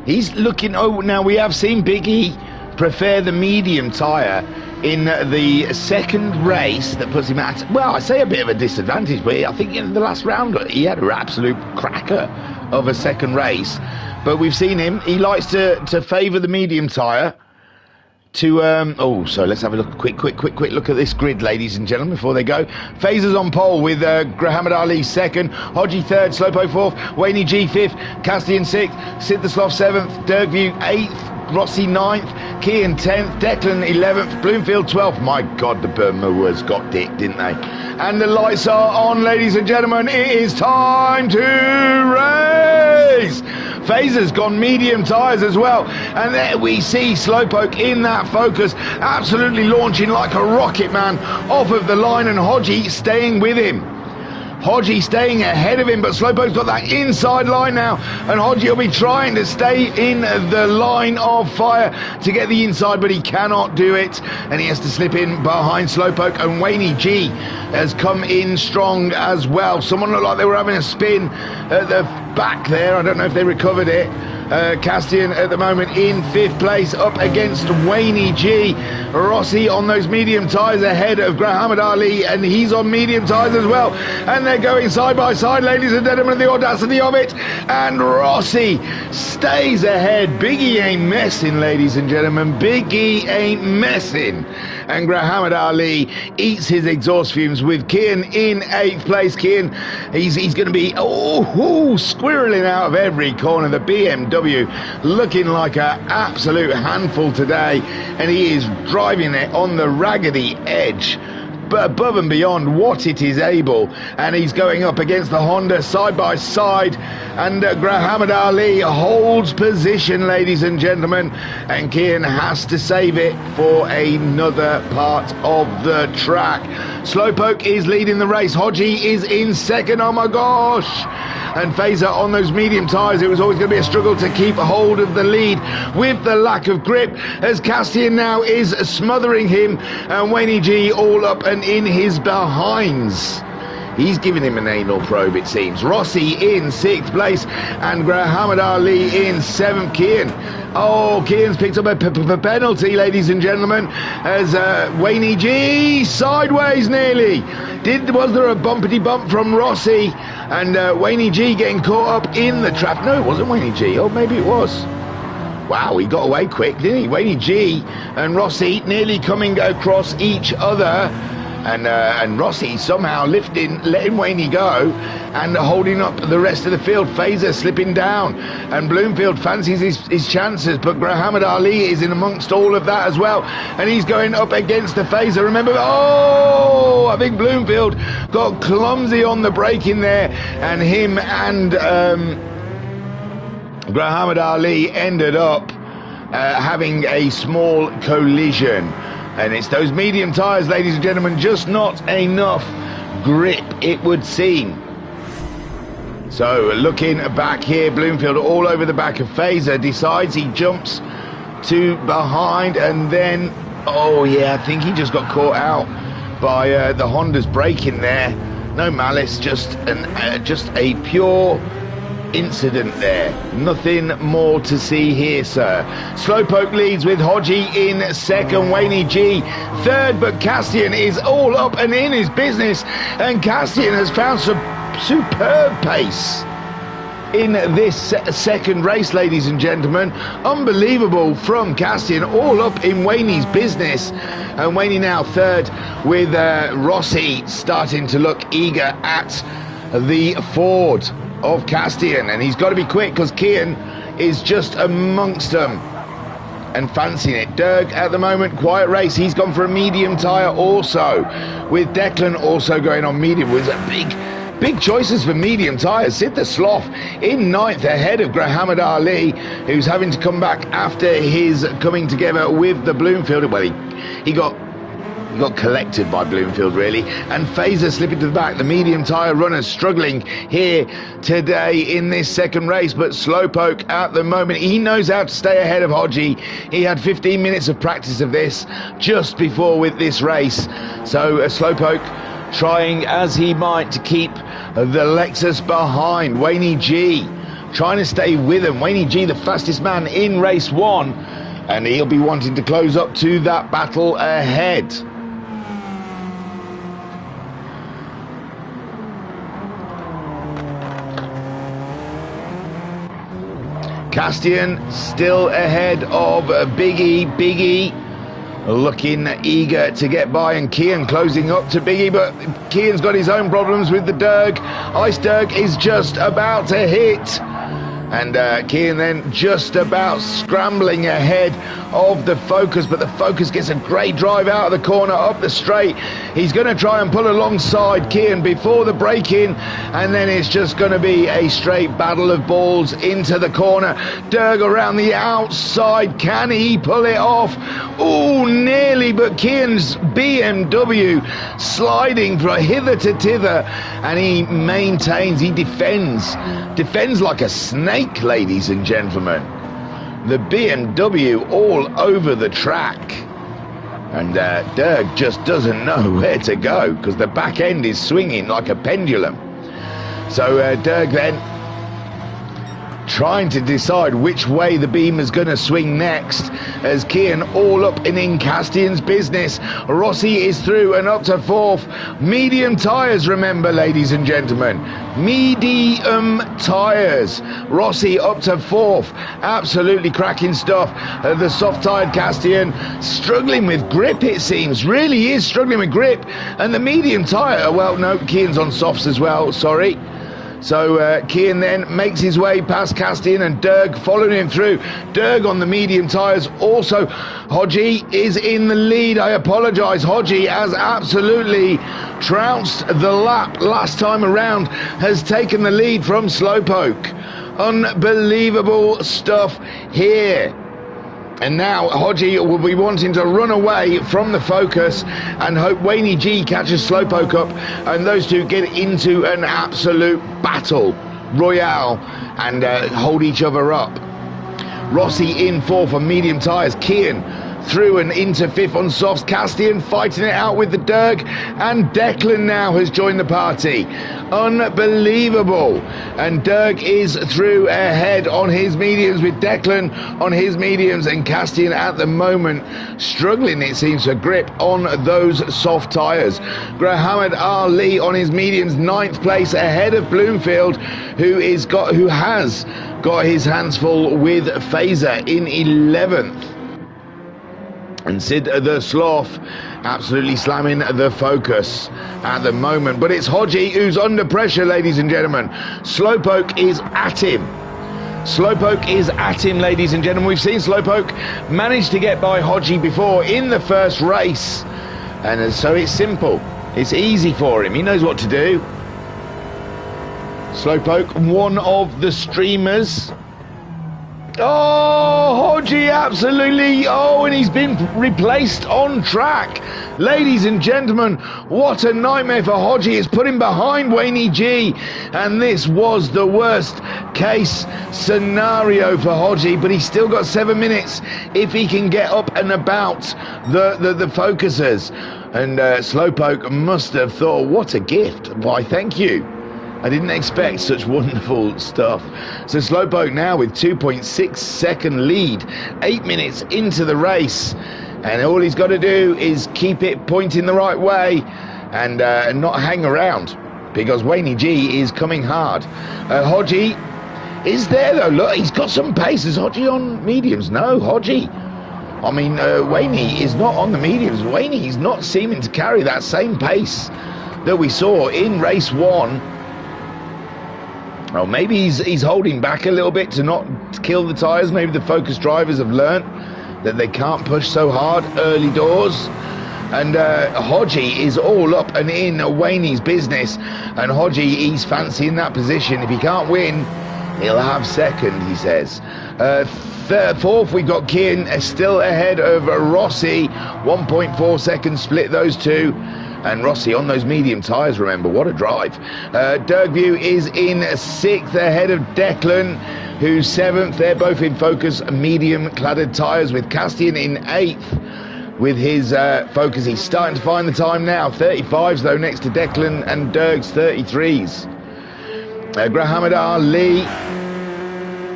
He's looking... Oh, now we have seen Biggie prefer the medium tyre in the second race. That puts him at, well, I say a bit of a disadvantage, but I think in the last round he had an absolute cracker of a second race. But we've seen him, he likes to favour the medium tyre to so let's have a look, quick look at this grid, ladies and gentlemen, before they go. Phasers on pole with Grahamad Ali second, Hodgie third, Slopo fourth, Wayne G fifth, Castian sixth, Siddersloff seventh, Dirkview eighth, Rossi 9th, Kian 10th, Declan 11th, Bloomfield 12th. My God, the Burmers got dick, didn't they? And the lights are on, ladies and gentlemen. It is time to race. Phaser's gone medium tyres as well. And there we see Slowpoke in that Focus, absolutely launching like a rocket, man, off of the line, and Hodgie staying with him. Hodgie staying ahead of him, but Slowpoke's got that inside line now, and Hodgie will be trying to stay in the line of fire to get the inside, but he cannot do it, and he has to slip in behind Slowpoke. And Wayne G has come in strong as well. Someone looked like they were having a spin at the back there. I don't know if they recovered it. Castian at the moment in 5th place up against Wayne G. Rossi on those medium tyres ahead of Grahamad Ali, and he's on medium tyres as well, and they're going side by side, ladies and gentlemen, the audacity of it, and Rossi stays ahead. Biggie ain't messing, ladies and gentlemen, Biggie ain't messing, and Grahamad Ali eats his exhaust fumes with Kian in 8th place. Kian, he's going to be squirreling out of every corner. The BMW looking like an absolute handful today, and he is driving it on the raggedy edge. above and beyond what it is able, and he's going up against the Honda side by side, and Muhammad Ali holds position, ladies and gentlemen, and Kian has to save it for another part of the track. Slowpoke is leading the race. Hodgie is in second. Oh my gosh! And Fazer on those medium tyres. It was always going to be a struggle to keep hold of the lead with the lack of grip, as Castian now is smothering him, and Wayne G all up and in his behinds. He's giving him an anal probe, it seems. Rossi in 6th place, and Muhammad Ali in 7th. Kian's picked up a penalty, ladies and gentlemen, as Wayne G sideways nearly. Was there a bumpity bump from Rossi, and Wayne G getting caught up in the trap? No, it wasn't Wayne G. Oh, maybe it was. Wow, he got away quick, didn't he? Wayne G and Rossi nearly coming across each other. And Rossi somehow letting Wayne go and holding up the rest of the field. Fazer slipping down, and Bloomfield fancies his chances, but Muhammad Ali is in amongst all of that as well, and he's going up against the Fazer. Remember, I think Bloomfield got clumsy on the brake in there, and him and Muhammad Ali ended up having a small collision. And it's those medium tyres, ladies and gentlemen, just not enough grip, it would seem. So looking back here, Bloomfield all over the back of Fazer, decides he jumps to behind, and then, I think he just got caught out by the Honda's braking there. No malice, just a pure incident there. Nothing more to see here, sir. Slowpoke leads with Hodgie in second, Wayne G third, but Castian is all up and in his business, and Castian has found some superb pace in this second race, ladies and gentlemen. Unbelievable from Castian, all up in Wayne's business, and Wayne now third, with Rossi starting to look eager at the Ford of Castian, and he's got to be quick because Kian is just amongst them and fancying it. Derg at the moment, quiet race. He's gone for a medium tyre also, with Declan also going on medium. With big choices for medium tyres. Sid the Sloth in 9th ahead of Muhammad Ali, who's having to come back after his coming together with the Bloomfield. Well, he got collected by Bloomfield, really, and Fazer slipping to the back. The medium tyre runners struggling here today in this second race, but Slowpoke at the moment, he knows how to stay ahead of Hodgie. He had 15 minutes of practice of this just before with this race, so Slowpoke trying as he might to keep the Lexus behind. Wayne G trying to stay with him. Wayne G, the fastest man in race 1, and he'll be wanting to close up to that battle ahead. Castian still ahead of Biggie looking eager to get by, and Kian closing up to Biggie, but Kian's got his own problems with the Derg. Ice Derg is just about to hit, and Kian then just about scrambling ahead of the Focus, but the Focus gets a great drive out of the corner up the straight. He's going to try and pull alongside Kian before the break-in, and then it's just going to be a straight battle of balls into the corner. Derg around the outside, can he pull it off? Oh, nearly, but Kian's BMW sliding from hither to thither, and he maintains, he defends like a snake, ladies and gentlemen. The BMW all over the track, and Derg just doesn't know where to go because the back end is swinging like a pendulum. So Derg then trying to decide which way the beam is going to swing next, as Kian all up and in Castian's business. Rossi is through and up to 4th. Medium tyres, remember, ladies and gentlemen, medium tyres. Rossi up to 4th, absolutely cracking stuff. The soft-tyred Castian struggling with grip, it seems, really is struggling with grip, and the medium tyre, well, no, Kian's on softs as well, sorry. So Kian then makes his way past Castian and Derg following him through. Derg on the medium tyres. Also, Hodgie is in the lead. I apologise. Hodgie has absolutely trounced the lap last time around, has taken the lead from Slowpoke. Unbelievable stuff here. And now Hodgie will be wanting to run away from the focus and hope Wayne G catches Slowpoke up, and those two get into an absolute battle royale and hold each other up. Rossi in fourth on medium tyres. Kian through and into fifth on softs. Castian fighting it out with the Derg, and Declan now has joined the party. Unbelievable. And Derg is through ahead on his mediums, with Declan on his mediums, and Castian at the moment struggling, it seems, to grip on those soft tyres. Grahamad Ali on his mediums, 9th place ahead of Bloomfield, who has got his hands full with Phaser in 11th. And Sid the Sloth absolutely slamming the focus at the moment. But it's Hodgie who's under pressure, ladies and gentlemen. Slowpoke is at him. Slowpoke is at him, ladies and gentlemen. We've seen Slowpoke manage to get by Hodgie before in the first race. And so it's simple. It's easy for him. He knows what to do. Slowpoke, one of the streamers. Oh, Hodgie absolutely, and he's been replaced on track. Ladies and gentlemen, what a nightmare for Hodgie. It's put him behind Wayne G, and this was the worst case scenario for Hodgie, but he's still got 7 minutes if he can get up and about the focusers. And Slowpoke must have thought, what a gift. Why, thank you. I didn't expect such wonderful stuff. So Slowpoke now with 2.6 second lead, 8 minutes into the race, and all he's got to do is keep it pointing the right way and not hang around, because Wayne G is coming hard. Hodgie is there though. Look, he's got some pace. Is Hodgie on mediums? No, Hodgie. I mean, Wayne is not on the mediums. Wayne is not seeming to carry that same pace that we saw in race 1. Oh, maybe he's holding back a little bit to not kill the tyres. Maybe the Focus drivers have learnt that they can't push so hard early doors. And Hodgie is all up and in Wayne's business. And Hodgie, he's fancying that position. If he can't win, he'll have second, he says. Fourth, we got Kian still ahead of Rossi. 1.4 seconds split those two. And Rossi on those medium tyres, remember, what a drive. Dergview is in 6th ahead of Declan, who's 7th. They're both in Focus medium-cladded tyres, with Castian in 8th with his Focus. He's starting to find the time now. 35s, though, next to Declan, and Derg's 33s. Grahamad Ali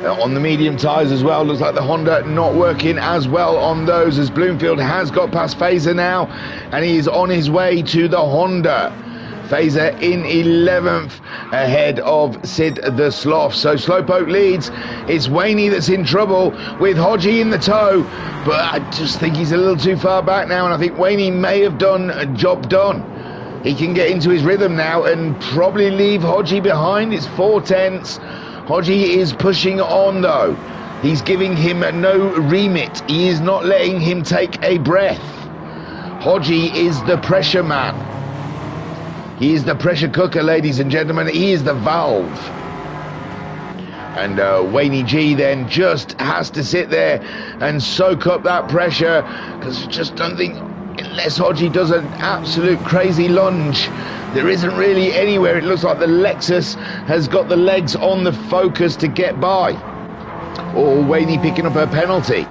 on the medium tyres as well. Looks like the Honda not working as well on those, as Bloomfield has got past Phaser now, and he is on his way to the Honda. Phaser in 11th ahead of Sid the Sloth. So Slowpoke leads. It's Wayne that's in trouble with Hodgie in the tow, but I just think he's a little too far back now, and I think Wayne may have done a job done. He can get into his rhythm now and probably leave Hodgie behind. It's 4/10. Hodgie is pushing on though. He's giving him no remit. He is not letting him take a breath. Hodgie is the pressure man. He is the pressure cooker, ladies and gentlemen. He is the valve. And Wayne G then just has to sit there and soak up that pressure, because I just don't think, unless Hodgie does an absolute crazy lunge, there isn't really anywhere. It looks like the Lexus has got the legs on the Focus to get by. Or Wayne picking up a penalty.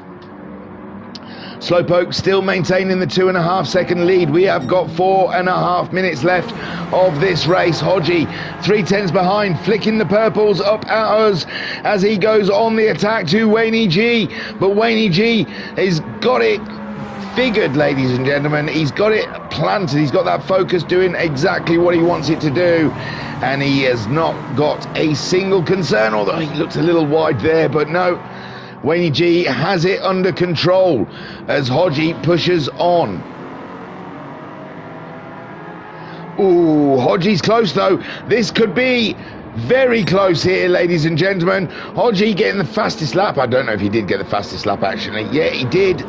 Slowpoke still maintaining the 2.5 second lead. We have got 4.5 minutes left of this race. Hodgie 3/10 behind, flicking the purples up at us as he goes on the attack to Wayne G. But Wayne G has got it figured, ladies and gentlemen. He's got it planted. He's got that Focus doing exactly what he wants it to do, and he has not got a single concern, although he looks a little wide there. But no, Wayne G has it under control as Hodgie pushes on. Ooh, Hodgie's close though. This could be Very close here, ladies and gentlemen. Hodgie getting the fastest lap. I don't know if he did get the fastest lap, actually. Yeah, he did.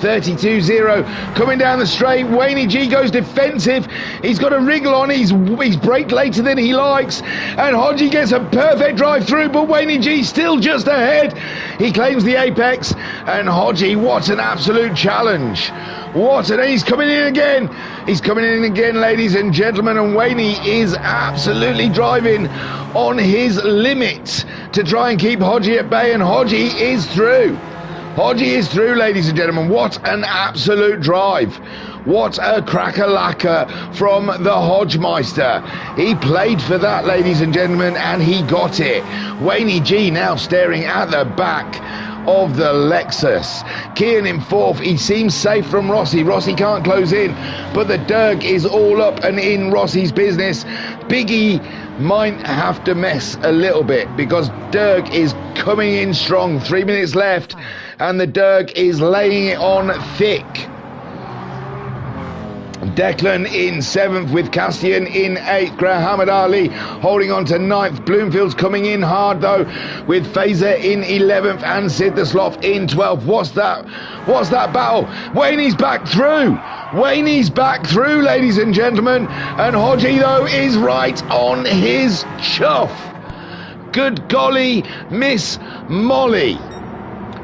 32.0. Coming down the straight, Wayne G goes defensive. He's got a wriggle on. He's braked later than he likes. And Hodgie gets a perfect drive through, but Wayne G still just ahead. He claims the apex. And Hodgie, what an absolute challenge. He's coming in again. He's coming in again, ladies and gentlemen, and Wayne is absolutely driving on his limit to try and keep Hodgie at bay, and Hodgie is through. Hodgie is through, ladies and gentlemen. What an absolute drive. What a cracker-lacquer from the Hodgemeister. He played for that, ladies and gentlemen, and he got it. Wayne G now staring at the back of the Lexus. Kian in fourth. He seems safe from Rossi. Rossi can't close in, but the Derg is all up and in Rossi's business. Biggie might have to mess a little bit because Derg is coming in strong. 3 minutes left, and the Derg is laying it on thick. Declan in 7th with Castian in 8th. Grahamad Ali holding on to 9th. Bloomfield's coming in hard though with Fazer in 11th and Sid the Sloth in 12th. What's that battle? Wayne's back through. Wayne's back through, ladies and gentlemen. And Hodgie though is right on his chuff. Good golly, Miss Molly.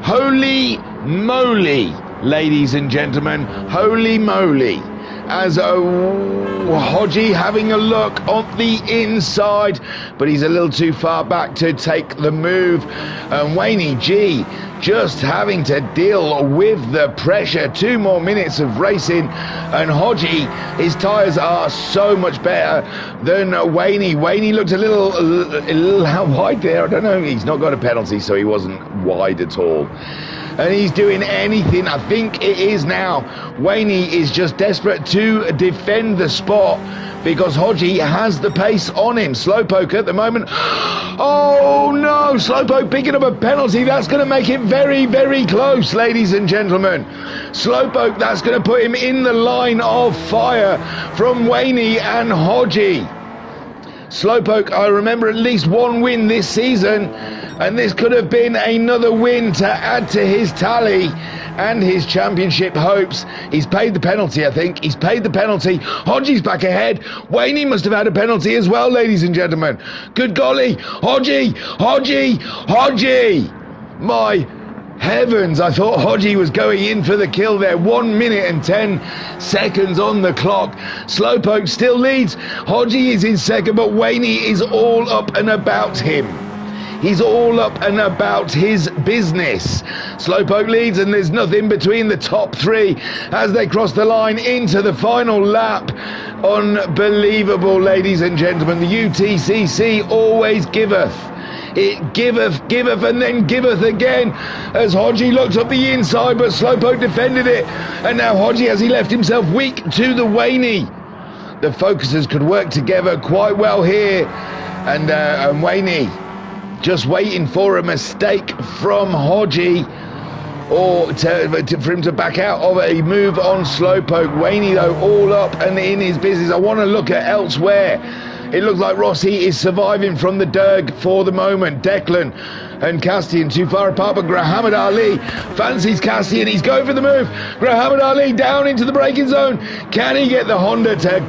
Holy moly, ladies and gentlemen. Holy moly. As Hodgie having a look on the inside, but he's a little too far back to take the move, and Wayne G just having to deal with the pressure. 2 more minutes of racing, and Hodgie, his tyres are so much better than Wayne. Wayne looked a little wide there. I don't know, he's not got a penalty, so he wasn't wide at all. And he's doing anything, I think it is now. Wayne is just desperate to defend the spot because Hodgie has the pace on him. Slowpoke at the moment. Oh no, Slowpoke picking up a penalty. That's going to make it very, very close, ladies and gentlemen. Slowpoke, that's going to put him in the line of fire from Wayne and Hodgie. Slowpoke, I remember at least 1 win this season, and this could have been another win to add to his tally and his championship hopes. He's paid the penalty, I think. He's paid the penalty. Hodgie's back ahead. Wayne must have had a penalty as well, ladies and gentlemen. Good golly. Hodgie. My heavens, I thought Hodgie was going in for the kill there. 1 minute and 10 seconds on the clock. Slowpoke still leads. Hodgie is in second, but Wayne is all up and about him. He's all up and about his business. Slowpoke leads, and there's nothing between the top 3 as they cross the line into the final lap. Unbelievable, ladies and gentlemen. The UTCC always giveth. It giveth, and then giveth again, as Hodgie looked up the inside, but Slowpoke defended it. And now Hodgie, as he left himself weak to the Wayne. The focusers could work together quite well here. And Wayne just waiting for a mistake from Hodgie, or for him to back out of a move on Slowpoke. Wayne, though, all up and in his business. I want to look at elsewhere. It looks like Rossi is surviving from the Derg for the moment. Declan and Castian too far apart, but Grahamad Ali fancies Castian. He's going for the move. Grahamad Ali down into the braking zone. Can he get the Honda to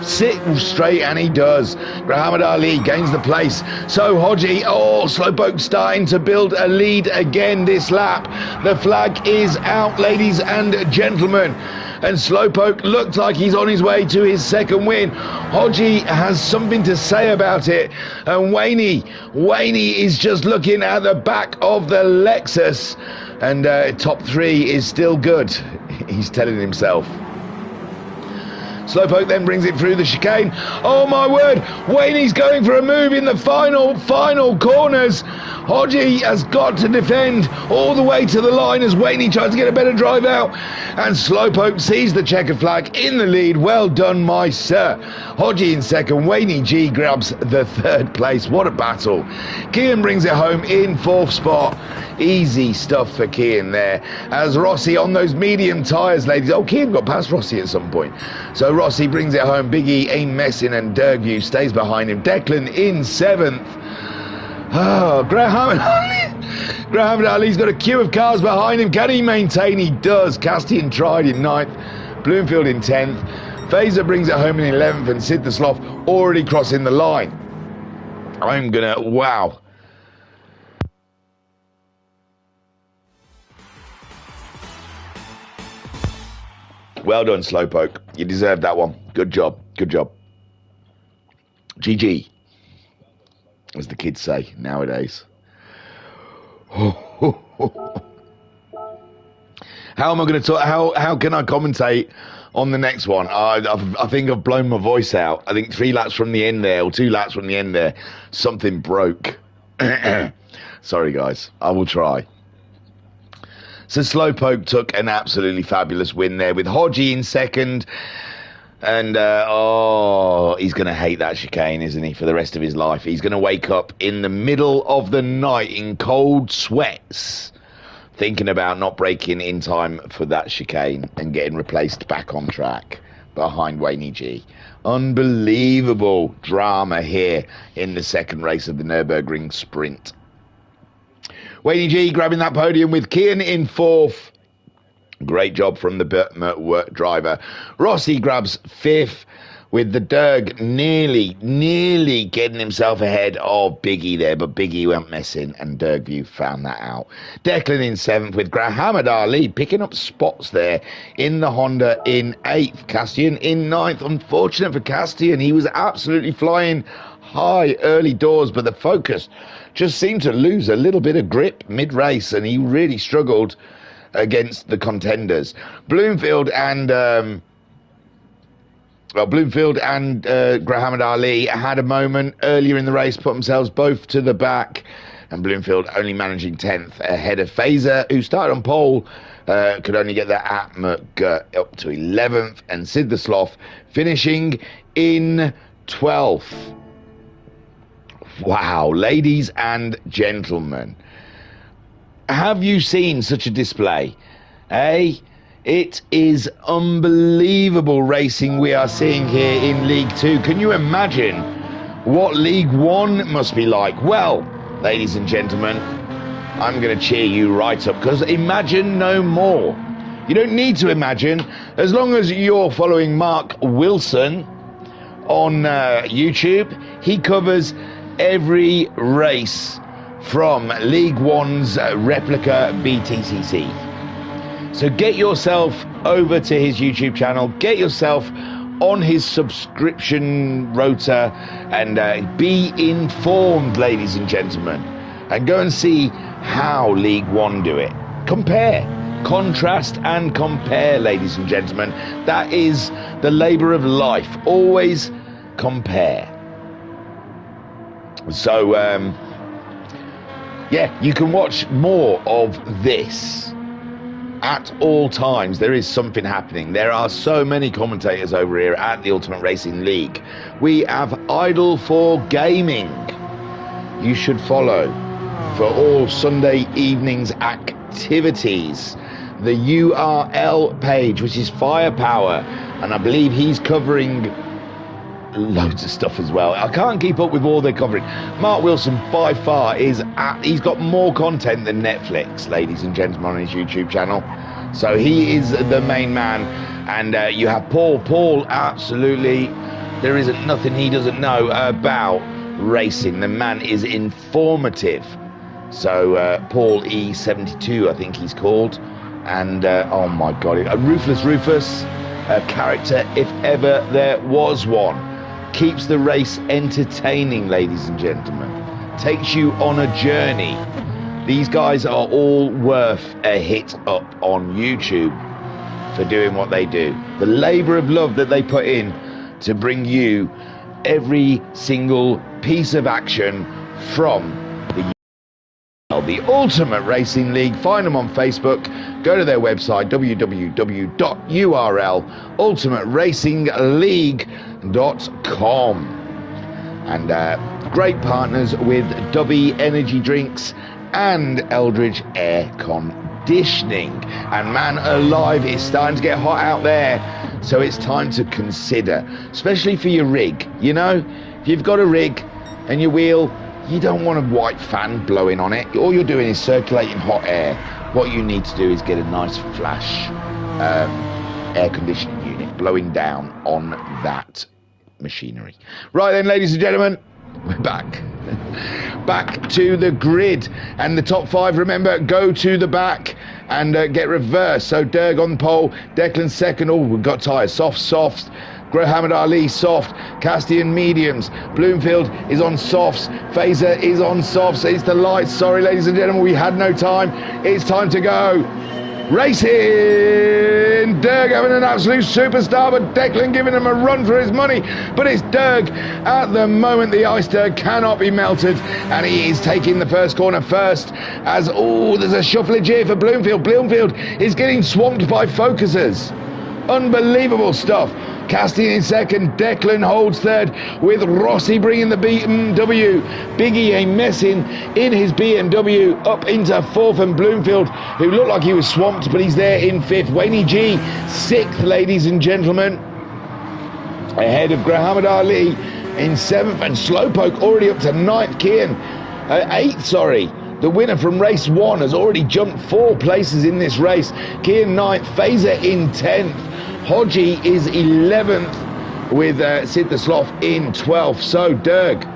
sit straight? And he does. Grahamad Ali gains the place. So Hodgie, Slowpoke starting to build a lead again this lap. The flag is out, ladies and gentlemen. And Slowpoke looked like he's on his way to his second win. Hodgie has something to say about it. And Wayne is just looking at the back of the Lexus. And top 3 is still good, he's telling himself. Slowpoke then brings it through the chicane. Oh my word, Wayne's going for a move in the final corners. Hodgie has got to defend all the way to the line as Waney tries to get a better drive out. And Slowpoke sees the checkered flag in the lead. Well done, my sir. Hodgie in second. Waney G grabs the third place. What a battle. Kian brings it home in fourth spot. Easy stuff for Kian there. As Rossi on those medium tyres, ladies. Oh, Kian got past Rossi at some point. So Rossi brings it home. Biggie ain't messing, and Dergview stays behind him. Declan in seventh. Oh, Graham Ali's got a queue of cars behind him. Can he maintain? He does. Castian tried in ninth. Bloomfield in 10th. Fazer brings it home in 11th, and Sid the Sloth already crossing the line. I'm gonna, wow. Well done, Slowpoke. You deserved that one. Good job. Good job. GG, as the kids say nowadays. How am I going to talk? How can I commentate on the next one? I think I've blown my voice out. I think 3 laps from the end there, or 2 laps from the end there, something broke. Sorry, guys. I will try. So Slowpoke took an absolutely fabulous win there with Hodgie in second. And, he's going to hate that chicane, isn't he, for the rest of his life. He's going to wake up in the middle of the night in cold sweats, thinking about not braking in time for that chicane and getting replaced back on track behind Waney G. Unbelievable drama here in the second race of the Nürburgring Sprint. Waney G grabbing that podium with Kian in fourth. Great job from the Burtmer driver. Rossi grabs fifth with the Derg nearly getting himself ahead of Biggie there, but Biggie went messing and Dergview found that out. Declan in seventh with Grahamad Ali picking up spots there in the Honda in eighth. Castian in ninth. Unfortunate for Castian. He was absolutely flying high early doors, but the Focus just seemed to lose a little bit of grip mid-race, and he really struggled against the contenders. Bloomfield and Grahamad Ali had a moment earlier in the race, put themselves both to the back, and Bloomfield only managing 10th ahead of Fazer, who started on pole, could only get that at McGirt up to 11th, and Sid the Sloth finishing in 12th. Wow, ladies and gentlemen, have you seen such a display? It is unbelievable racing we are seeing here in League 2. Can you imagine what League 1 must be like? Well, ladies and gentlemen, I'm going to cheer you right up, because imagine no more. You don't need to imagine, as long as you're following Mark Wilson on YouTube. He covers every race from League 1's Replica BTCC. So get yourself over to his YouTube channel, get yourself on his subscription rota, and be informed, ladies and gentlemen, and go and see how League 1 do it. Compare, contrast and compare, ladies and gentlemen. That is the labour of life. Always compare. So yeah, you can watch more of this at all times. There is something happening. There are so many commentators over here at the Ultimate Racing League. We have Idle for Gaming. You should follow for all Sunday evenings activities. The URL page, which is Firepower, and I believe he's covering loads of stuff as well. I can't keep up with all their coverage. Mark Wilson by far he's got more content than Netflix, ladies and gentlemen, on his YouTube channel. So he is the main man. And you have Paul absolutely, there isn't nothing he doesn't know about racing. The man is informative. So Paul E72, I think he's called. And oh my god, a Ruthless Rufus, a character if ever there was one. Keeps the race entertaining, ladies and gentlemen. Takes you on a journey. These guys are all worth a hit up on YouTube for doing what they do. The labour of love that they put in to bring you every single piece of action from the Ultimate Racing League. Find them on Facebook. Go to their website, www.ultimateracingleague.com. And great partners with Dubby Energy Drinks and Eldridge Air Conditioning. And man alive, it's starting to get hot out there, so it's time to consider, especially for your rig. You know, if you've got a rig and your wheel, you don't want a white fan blowing on it. All you're doing is circulating hot air. What you need to do is get a nice flash air conditioning unit blowing down on that machinery. Right then, ladies and gentlemen, we're back. Back to the grid. And the top 5, remember, go to the back and get reversed. So Derg on pole, Declan second. Oh, we've got tyres. Softs. Muhammad Ali soft, Castian mediums, Bloomfield is on softs, Fazer is on softs. It's the lights. Sorry, ladies and gentlemen, we had no time. It's time to go. Racing! Derg having an absolute superstar, but Declan giving him a run for his money. But it's Derg at the moment. The iceberg cannot be melted, and he is taking the first corner first. As there's a shuffleage here for Bloomfield. Bloomfield is getting swamped by focusers. Unbelievable stuff. Casting in second, Declan holds third, with Rossi bringing the BMW. Biggie a messing in his BMW up into fourth, and Bloomfield, who looked like he was swamped, but he's there in fifth. Wayne G, sixth, ladies and gentlemen, ahead of Muhammad Ali in seventh, and Slowpoke already up to ninth. Eighth, sorry. The winner from race 1 has already jumped 4 places in this race. Kian 9th, Fazer in 10th. Hodgie is 11th, with Sid the Sloth in 12th. So Derg,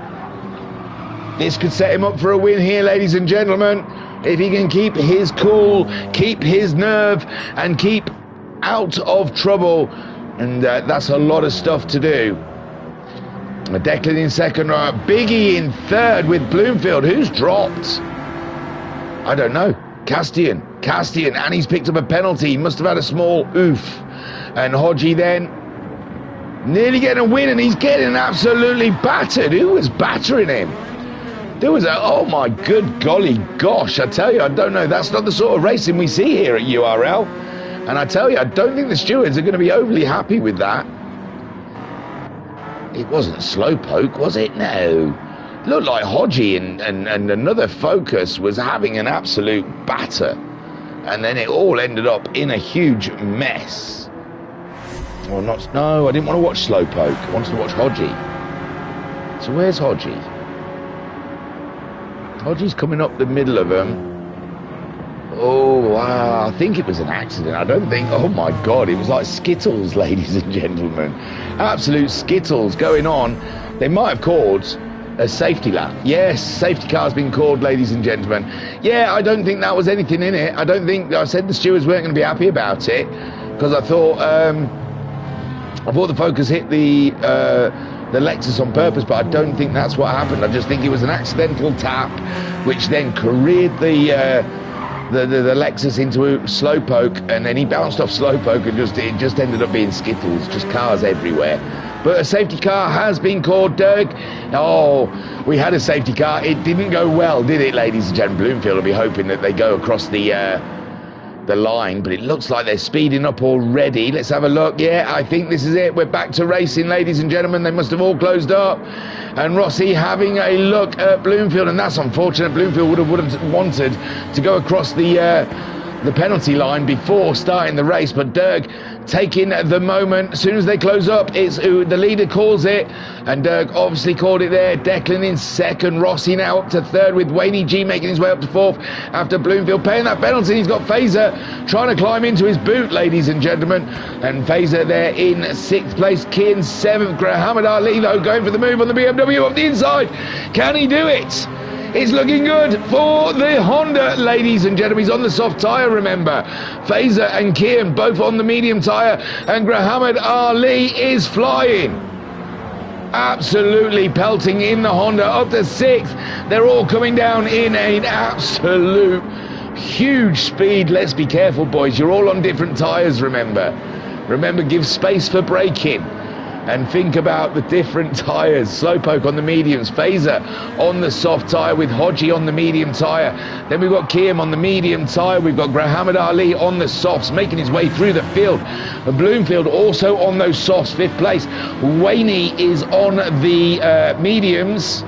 this could set him up for a win here, ladies and gentlemen. If he can keep his cool, keep his nerve, and keep out of trouble. And that's a lot of stuff to do. Declan in second, Biggie in third, with Bloomfield, who's dropped. I don't know. Castian, and he's picked up a penalty. He must have had a small oof. And Hodgie then nearly getting a win, and he's getting absolutely battered. Who was battering him? There was oh my good golly gosh, I tell you, I don't know. That's not the sort of racing we see here at URL. And I tell you, I don't think the stewards are going to be overly happy with that. It wasn't Slowpoke, was it? No. Looked like Hodgie and another Focus was having an absolute batter, and then it all ended up in a huge mess. Well, no, I didn't want to watch Slowpoke. I wanted to watch Hodgie. So where's Hodgie? Hodgie's coming up the middle of them. Oh wow, I think it was an accident. I don't think, oh my god, it was like Skittles, ladies and gentlemen. Absolute Skittles going on. They might have called a safety lap. Yes, safety car's been called, ladies and gentlemen. Yeah, I don't think that was anything in it. I don't think, I said the stewards weren't going to be happy about it, because I thought the Focus hit the Lexus on purpose, but I don't think that's what happened. I just think it was an accidental tap, which then careered the Lexus into a Slowpoke, and then he bounced off Slowpoke, and it just ended up being Skittles, just cars everywhere. But a safety car has been called, Derg. Oh, we had a safety car. It didn't go well, did it, ladies and gentlemen? Bloomfield will be hoping that they go across the line, but it looks like they're speeding up already. Let's have a look. Yeah, I think this is it. We're back to racing, ladies and gentlemen. They must have all closed up. And Rossi having a look at Bloomfield, and that's unfortunate. Bloomfield would have wanted to go across the penalty line before starting the race, but Derg taking the moment. As soon as they close up, it's who the leader calls it, and Derg obviously called it there. Declan in second, Rossi now up to third, with Wayne G making his way up to fourth after Bloomfield paying that penalty. He's got Fazer trying to climb into his boot, ladies and gentlemen, and Fazer there in sixth place. Kian seventh. Muhammad Ali though going for the move on the BMW off the inside. Can he do it? It's looking good for the Honda, ladies and gentlemen. He's on the soft tyre, remember. Fazer and Kian both on the medium tyre, and Muhammad Ali is flying. Absolutely pelting in the Honda up to sixth. They're all coming down in an absolute huge speed. Let's be careful, boys. You're all on different tyres, remember. Remember, give space for braking. and think about the different tyres. Slowpoke on the mediums, Phaser on the soft tyre with Hodgie on the medium tyre. Then we've got Kiam on the medium tyre. We've got Muhammad Ali on the softs, making his way through the field. Bloomfield also on those softs, 5th place. Waney is on the mediums,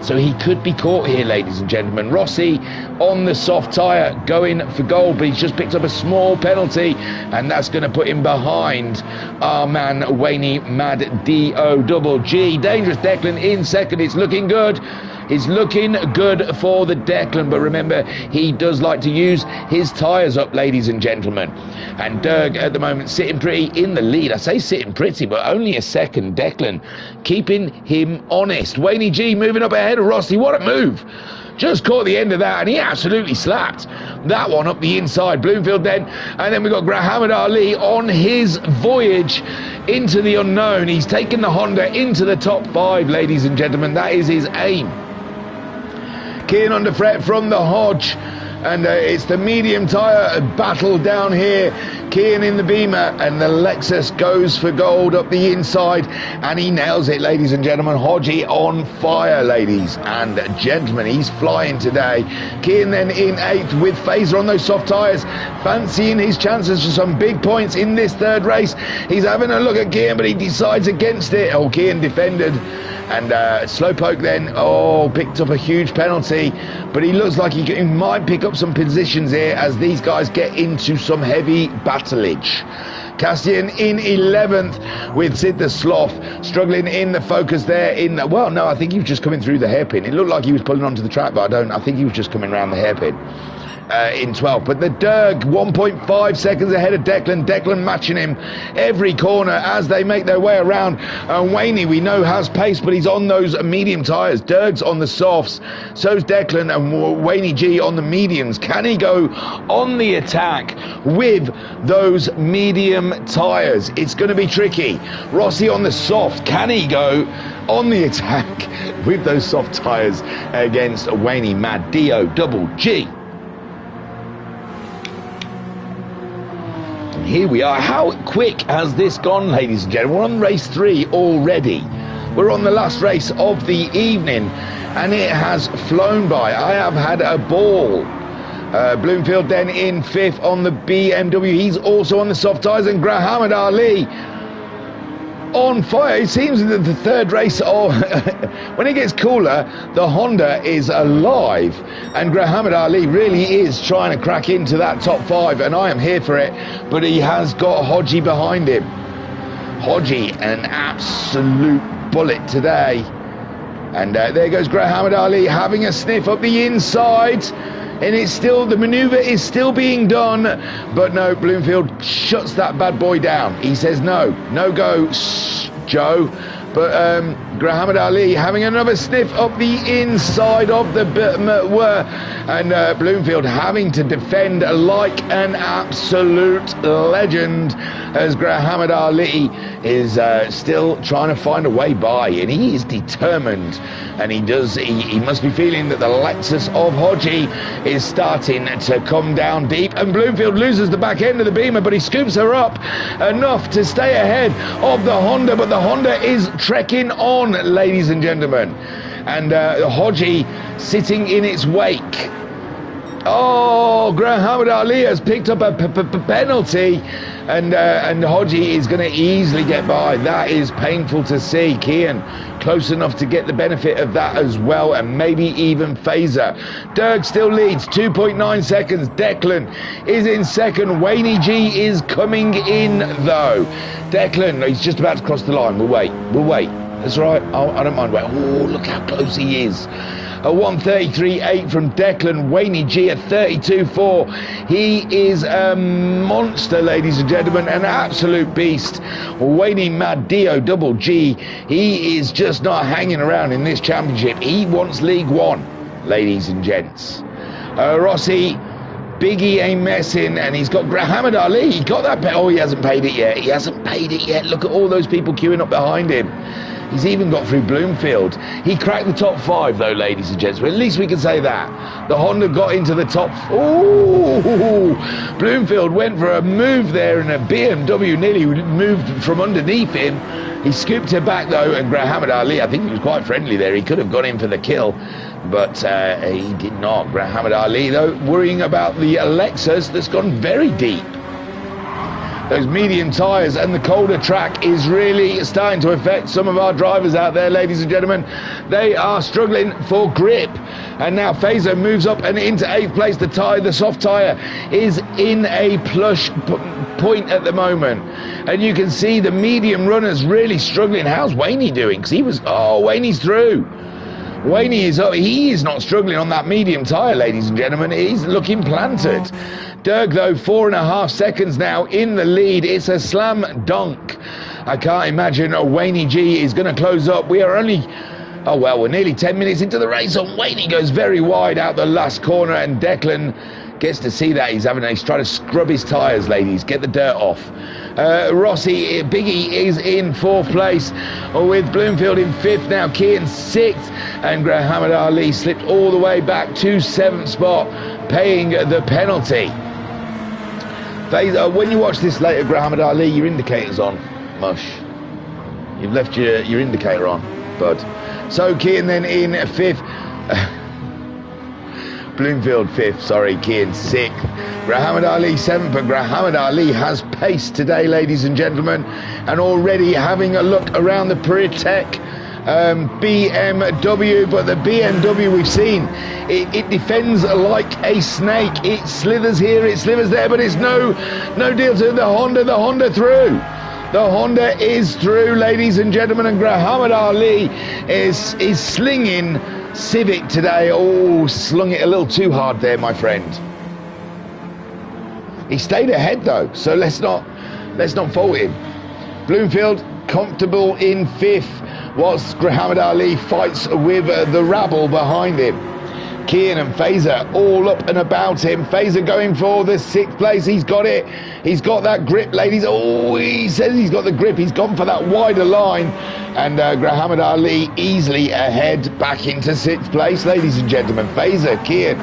so he could be caught here, ladies and gentlemen. Rossi on the soft tyre, going for gold, but he's just picked up a small penalty, and that's going to put him behind our man Waney Mad D-O-double-G. Dangerous Declan in second. It's looking good. It's looking good for the Declan, but remember, he does like to use his tyres up, ladies and gentlemen. And Derg at the moment sitting pretty in the lead. I say sitting pretty, but only a second. Declan keeping him honest. Waney G moving up ahead of Rossi. What a move. Just caught the end of that, and he absolutely slapped that one up the inside. Bloomfield then, and then we've got Muhammad Ali on his voyage into the unknown. He's taken the Honda into the top 5, ladies and gentlemen. That is his aim. Kian under threat from the Hodge, and it's the medium tyre battle down here. Kian in the Beamer, and the Lexus goes for gold up the inside, and he nails it, ladies and gentlemen. Hodgie on fire, ladies and gentlemen. He's flying today. Kian then in 8th with Phaser on those soft tyres, fancying his chances for some big points in this 3rd race. He's having a look at Kian, but he decides against it. Oh, Kian defended. And Slowpoke then, picked up a huge penalty, but he looks like he might pick up some positions here as these guys get into some heavy battlage. Cassian in 11th with Sid the Sloth struggling in the focus there. I think he was just coming through the hairpin. It looked like he was pulling onto the track, but I think he was just coming around the hairpin. In 12th, but the Derg 1.5 seconds ahead of Declan. Declan matching him every corner as they make their way around. Waney, we know, has pace, but he's on those medium tyres. Derg's on the softs, so's Declan, and Waney G on the mediums. Can he go on the attack with those medium tyres? It's going to be tricky. Rossi on the soft, can he go on the attack with those soft tyres against Waney Mad D-O-double-G? Here we are. How quick has this gone, ladies and gentlemen? We're on race 3 already. We're on the last race of the evening, and it has flown by. I have had a ball. Bloomfield then in 5th on the BMW. He's also on the soft tyres, and Muhammad Ali on fire. It seems that the 3rd race when it gets cooler, the Honda is alive, and Muhammad Ali really is trying to crack into that top 5, and I am here for it. But he has got Hodgie behind him. Hodgie, an absolute bullet today. And there goes Muhammad Ali having a sniff up the inside. And it's still, the manoeuvre is still being done, but no, Bloomfield shuts that bad boy down. He says no go, Joe. But Muhammad Ali having another sniff up the inside of the and Bloomfield having to defend like an absolute legend as Muhammad Ali is still trying to find a way by, and he is determined, and he must be feeling that the Lexus of Hodgie is starting to come down deep, and Bloomfield loses the back end of the Beamer, but he scoops her up enough to stay ahead of the Honda, but the Honda is trekking on, ladies and gentlemen, and Hodgie sitting in its wake. Muhammad Ali has picked up a penalty, and Hodgie is going to easily get by. That is painful to see. Kian close enough to get the benefit of that as well, and maybe even Phaser. Derg still leads 2.9 seconds. Declan is in second. Waney G is coming in though. Declan, he's just about to cross the line. We'll wait. That's right. I don't mind waiting. Oh, look how close he is. A 1:33.8 from Declan. Waney G at 32.4. He is a monster, ladies and gentlemen, an absolute beast. Waney Mad D-O-double-G. He is just not hanging around in this championship. He wants League One, ladies and gents. Rossi Biggie ain't messing, and he's got Muhammad Ali. He got that. Oh, he hasn't paid it yet. He hasn't paid it yet. Look at all those people queuing up behind him. He's even got through Bloomfield. He cracked the top 5, though, ladies and gentlemen. At least we can say that. The Honda got into the top. Ooh! Bloomfield went for a move there, and a BMW nearly moved from underneath him. He scooped it back, though, and Muhammad Ali, I think he was quite friendly there. He could have gone in for the kill, but he did not. Muhammad Ali, though, worrying about the Lexus that's gone very deep. Those medium tyres and the colder track is really starting to affect some of our drivers out there, ladies and gentlemen. They are struggling for grip. And now Fazer moves up and into 8th place. The soft tyre is in a plush point at the moment. And you can see the medium runners really struggling. How's Waney doing? Because Waney's through. Waney is up. He is not struggling on that medium tyre, ladies and gentlemen. He's looking planted. Dirk, though, 4.5 seconds now in the lead. It's a slam dunk. I can't imagine Waney G is going to close up. We are only, we're nearly 10 minutes into the race, and Waney goes very wide out the last corner, and Declan gets to see that. He's trying to scrub his tyres, ladies, get the dirt off. Biggie is in 4th place with Bloomfield in 5th now, Kean 6th, and Muhammad Ali slipped all the way back to 7th spot, paying the penalty. When you watch this later, Muhammad Ali, your indicator's on. Mush. You've left your indicator on, bud. So Kean then in 5th. Bloomfield 5th, sorry, Kean 6th. Muhammad Ali 7th, but Muhammad Ali has pace today, ladies and gentlemen, and already having a look around the Piratec BMW, but the BMW we've seen, it defends like a snake. It slithers here, it slithers there, but it's no deal to the Honda through. The Honda is through, ladies and gentlemen, and Muhammad Ali is slinging Civic today. Oh, slung it a little too hard there, my friend. He stayed ahead though, so let's not fault him. Bloomfield comfortable in 5th, whilst Muhammad Ali fights with the rabble behind him. Kean and Fazer all up and about him. Fazer going for the 6th place. He's got it. He's got that grip, ladies. Oh, he says he's got the grip. He's gone for that wider line. And Muhammad Ali easily ahead back into 6th place, ladies and gentlemen. Fazer, Kean,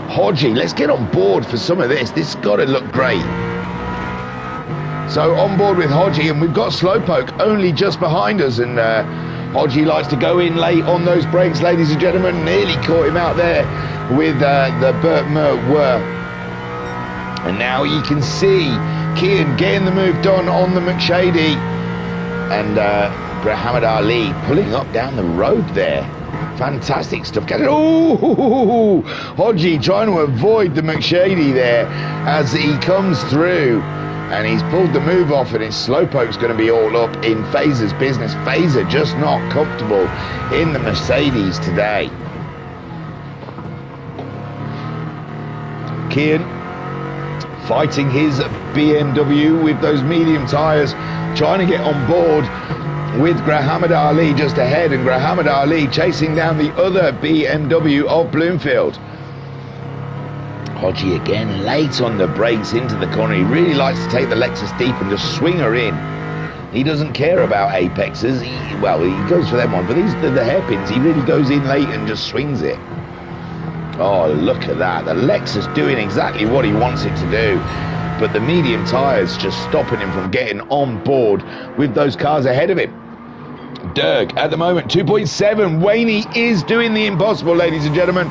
Hodgie. Let's get on board for some of this. This has got to look great. So on board with Hodgie, and we've got Slowpoke only just behind us, and Hodgie likes to go in late on those brakes, ladies and gentlemen. Nearly caught him out there with the Burt Were. And now you can see Kean getting the move done on the McShady, and Muhammad Ali pulling up down the road there. Fantastic stuff. Oh, Hodgie trying to avoid the McShady there as he comes through. And he's pulled the move off, and his Slowpoke's going to be all up in Fazer's business. Fazer just not comfortable in the Mercedes today. Kean fighting his BMW with those medium tyres, trying to get on board with Muhammad Ali just ahead, and Muhammad Ali chasing down the other BMW of Bloomfield. Hodgie again late on the brakes into the corner. He really likes to take the Lexus deep and just swing her in. He doesn't care about apexes. He goes for them one, but these the hairpins. He really goes in late and just swings it. Oh, look at that. The Lexus doing exactly what he wants it to do, but the medium tyres just stopping him from getting on board with those cars ahead of him. Dirk at the moment 2.7. Waney is doing the impossible, ladies and gentlemen.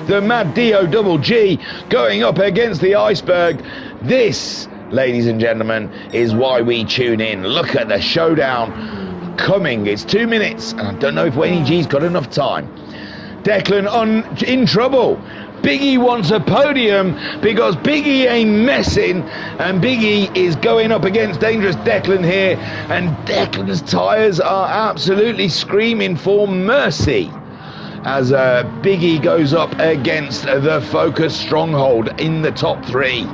The Mad Dio Double G going up against the iceberg. This, ladies and gentlemen, is why we tune in. Look at the showdown coming. It's 2 minutes, and I don't know if Waney G's got enough time. Declan in trouble. Biggie wants a podium because Biggie ain't messing, and Biggie is going up against dangerous Declan here, and Declan's tyres are absolutely screaming for mercy as Biggie goes up against the Focus Stronghold in the top 3.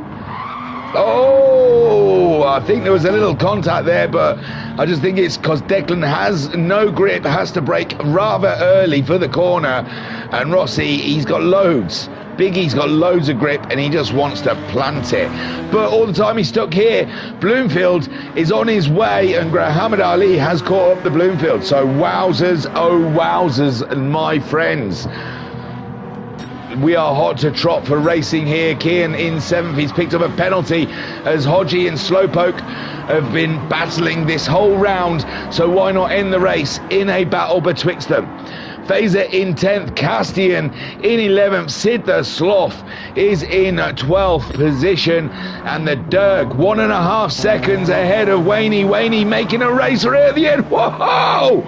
Oh, I think there was a little contact there, but I just think it's because Declan has no grip, has to brake rather early for the corner, and Rossi, he's got loads Biggie's got loads of grip and he just wants to plant it. But all the time he's stuck here. Bloomfield is on his way and Muhammad Ali has caught up the Bloomfield. So wowzers, oh wowzers, my friends. We are hot to trot for racing here. Kian in 7th. He's picked up a penalty as Hodgie and Slowpoke have been battling this whole round. So why not end the race in a battle betwixt them? Fazer in 10th, Castian in 11th, Sid the Sloth is in 12th position, and the Dirk 1.5 seconds ahead of Waney. Waney making a racer at the end. Whoa!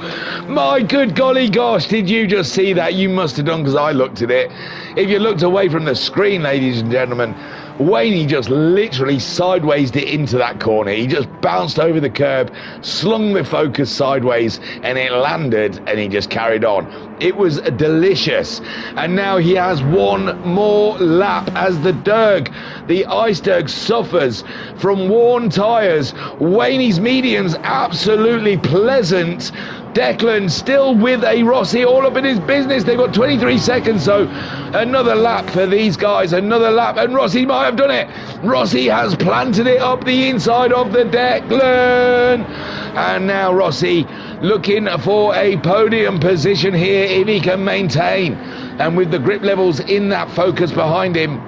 My good golly gosh, did you just see that? You must have done, because I looked at it. If you looked away from the screen, ladies and gentlemen, Waney just literally sideways it into that corner. He just bounced over the curb, slung the Focus sideways, and it landed, and he just carried on. It was delicious. And now he has one more lap as the Derg, the Ice Derg, suffers from worn tyres. Waney's medium's absolutely pleasant. Declan still with a Rossi all up in his business. They've got 23 seconds, so another lap for these guys, another lap, and Rossi might have done it. Rossi has planted it up the inside of the Declan, and now Rossi looking for a podium position here if he can maintain, and with the grip levels in that Focus behind him,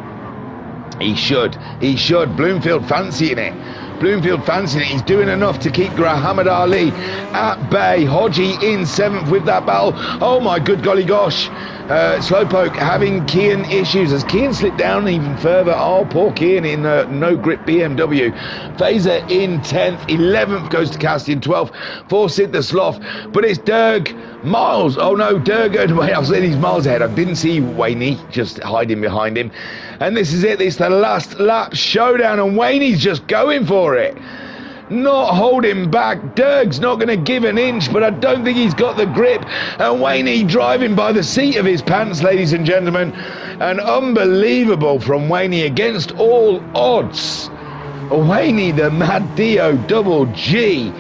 he should. Bloomfield fancying it. He's doing enough to keep Muhammad Ali at bay. Hodgie in 7th with that battle. Oh my good golly gosh. Slowpoke having Kian issues as Kian slipped down even further. Oh, poor Kian in no grip BMW. Fazer in 10th. 11th goes to Castian. 12th for Sid the Sloth. But it's Derg. Miles. Oh no, Derg. Wait, I was saying he's miles ahead. I didn't see Waney just hiding behind him. And this is it. It's the last lap showdown, and Waney's just going for it. Not holding back. Derg's not going to give an inch, but I don't think he's got the grip. And Waney driving by the seat of his pants, ladies and gentlemen. And unbelievable from Waney against all odds. Waney, the Mad Dio Double G,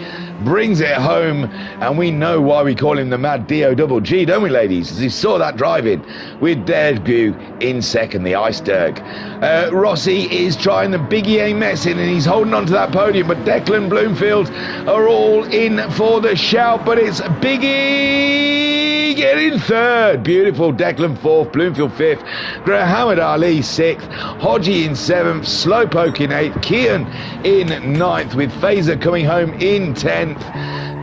brings it home, and we know why we call him the Mad Dio Double G, don't we, ladies? As you saw that driving with Dergu in 2nd, the Ice Derg. Rossi is trying, the Biggie ain't messing, and he's holding on to that podium, but Declan, Bloomfield are all in for the shout, but it's Biggie getting 3rd. Beautiful. Declan 4th, Bloomfield 5th, Muhammad Ali 6th, Hodgie in 7th, Slowpoke in 8th, Kian in 9th, with Fazer coming home in 10th.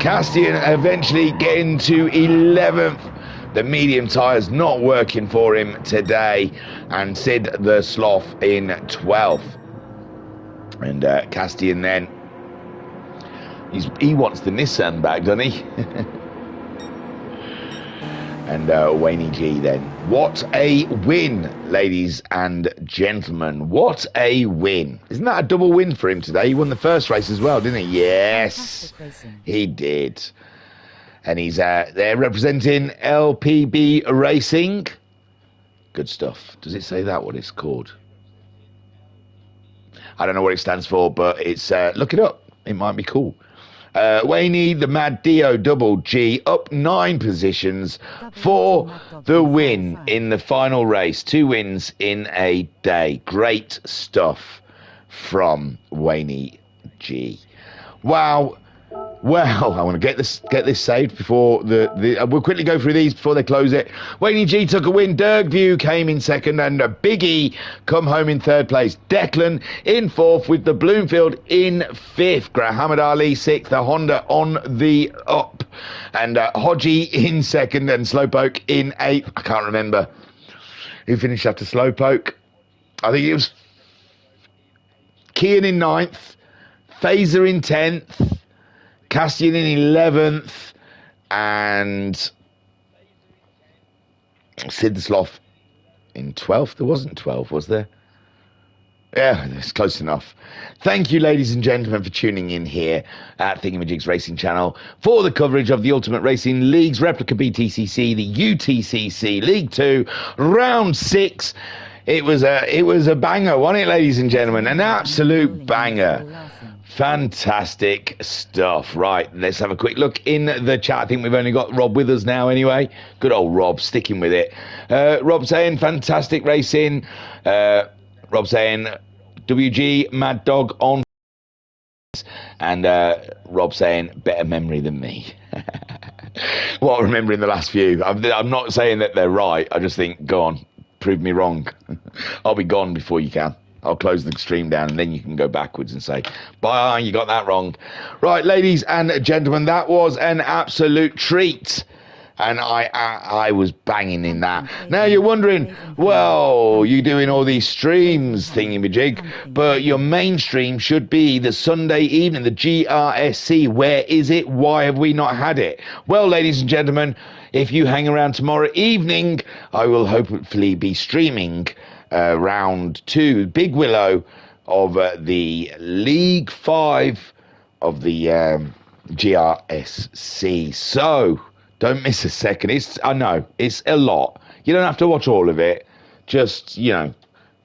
Castian eventually getting to 11th. The medium tyres not working for him today, and Sid the Sloth in 12th. And Castian then, he wants the Nissan back, doesn't he? And Waney G then. What a win, ladies and gentlemen. What a win. Isn't that a double win for him today? He won the first race as well, didn't he? Yes, he did. And he's there representing LPB Racing. Good stuff. Does it say that, what it's called? I don't know what it stands for, but it's look it up. It might be cool. Waney, the Mad Dio Double G, up 9 positions for the win in the final race. 2 wins in a day. Great stuff from Waney G. Wow. Well, I want to get this saved before we'll quickly go through these before they close it. Waney G took a win. Dergview came in 2nd, and Biggie come home in 3rd place. Declan in 4th, with the Bloomfield in 5th. Muhammad Ali 6th. The Honda on the up, and Hodgie in 2nd, and Slowpoke in 8th. I can't remember who finished after Slowpoke. I think it was Kian in 9th, Fazer in 10th. Castian in 11th, and Sid the Sloth in 12th. There wasn't 12, was there? Yeah, it's close enough. Thank you, ladies and gentlemen, for tuning in here at Thingamajig's Racing Channel for the coverage of the Ultimate Racing League's Replica BTCC, the UTCC League 2, Round 6. It was a banger, wasn't it, ladies and gentlemen? An absolute banger. Fantastic stuff. Right, let's have a quick look in the chat. I think we've only got Rob with us now anyway. Good old Rob, sticking with it. Rob saying, fantastic racing. Rob saying, WG, Mad Dog on. And Rob saying, better memory than me. Well, remembering the last few. I'm not saying that they're right. I just think, go on, prove me wrong. I'll be gone before you can. I'll close the stream down and then you can go backwards and say, bye, you got that wrong. Right, ladies and gentlemen, that was an absolute treat. And I was banging in that. Now you're wondering, well, you're doing all these streams thingy-majig, but your main stream should be the Sunday evening, the GRSC. Where is it? Why have we not had it? Well, ladies and gentlemen, if you hang around tomorrow evening, I will hopefully be streaming round 2, Big Willow of the League 5 of the GRSC. So don't miss a second. I know it's a lot. You don't have to watch all of it. Just,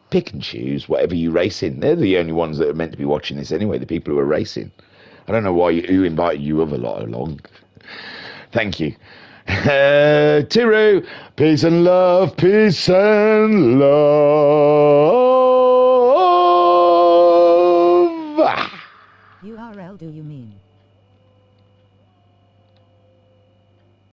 pick and choose whatever you race in. They're the only ones that are meant to be watching this anyway, the people who are racing. I don't know who invited you other lot along. Thank you. Tiru, peace and love, peace and love. URL do you mean?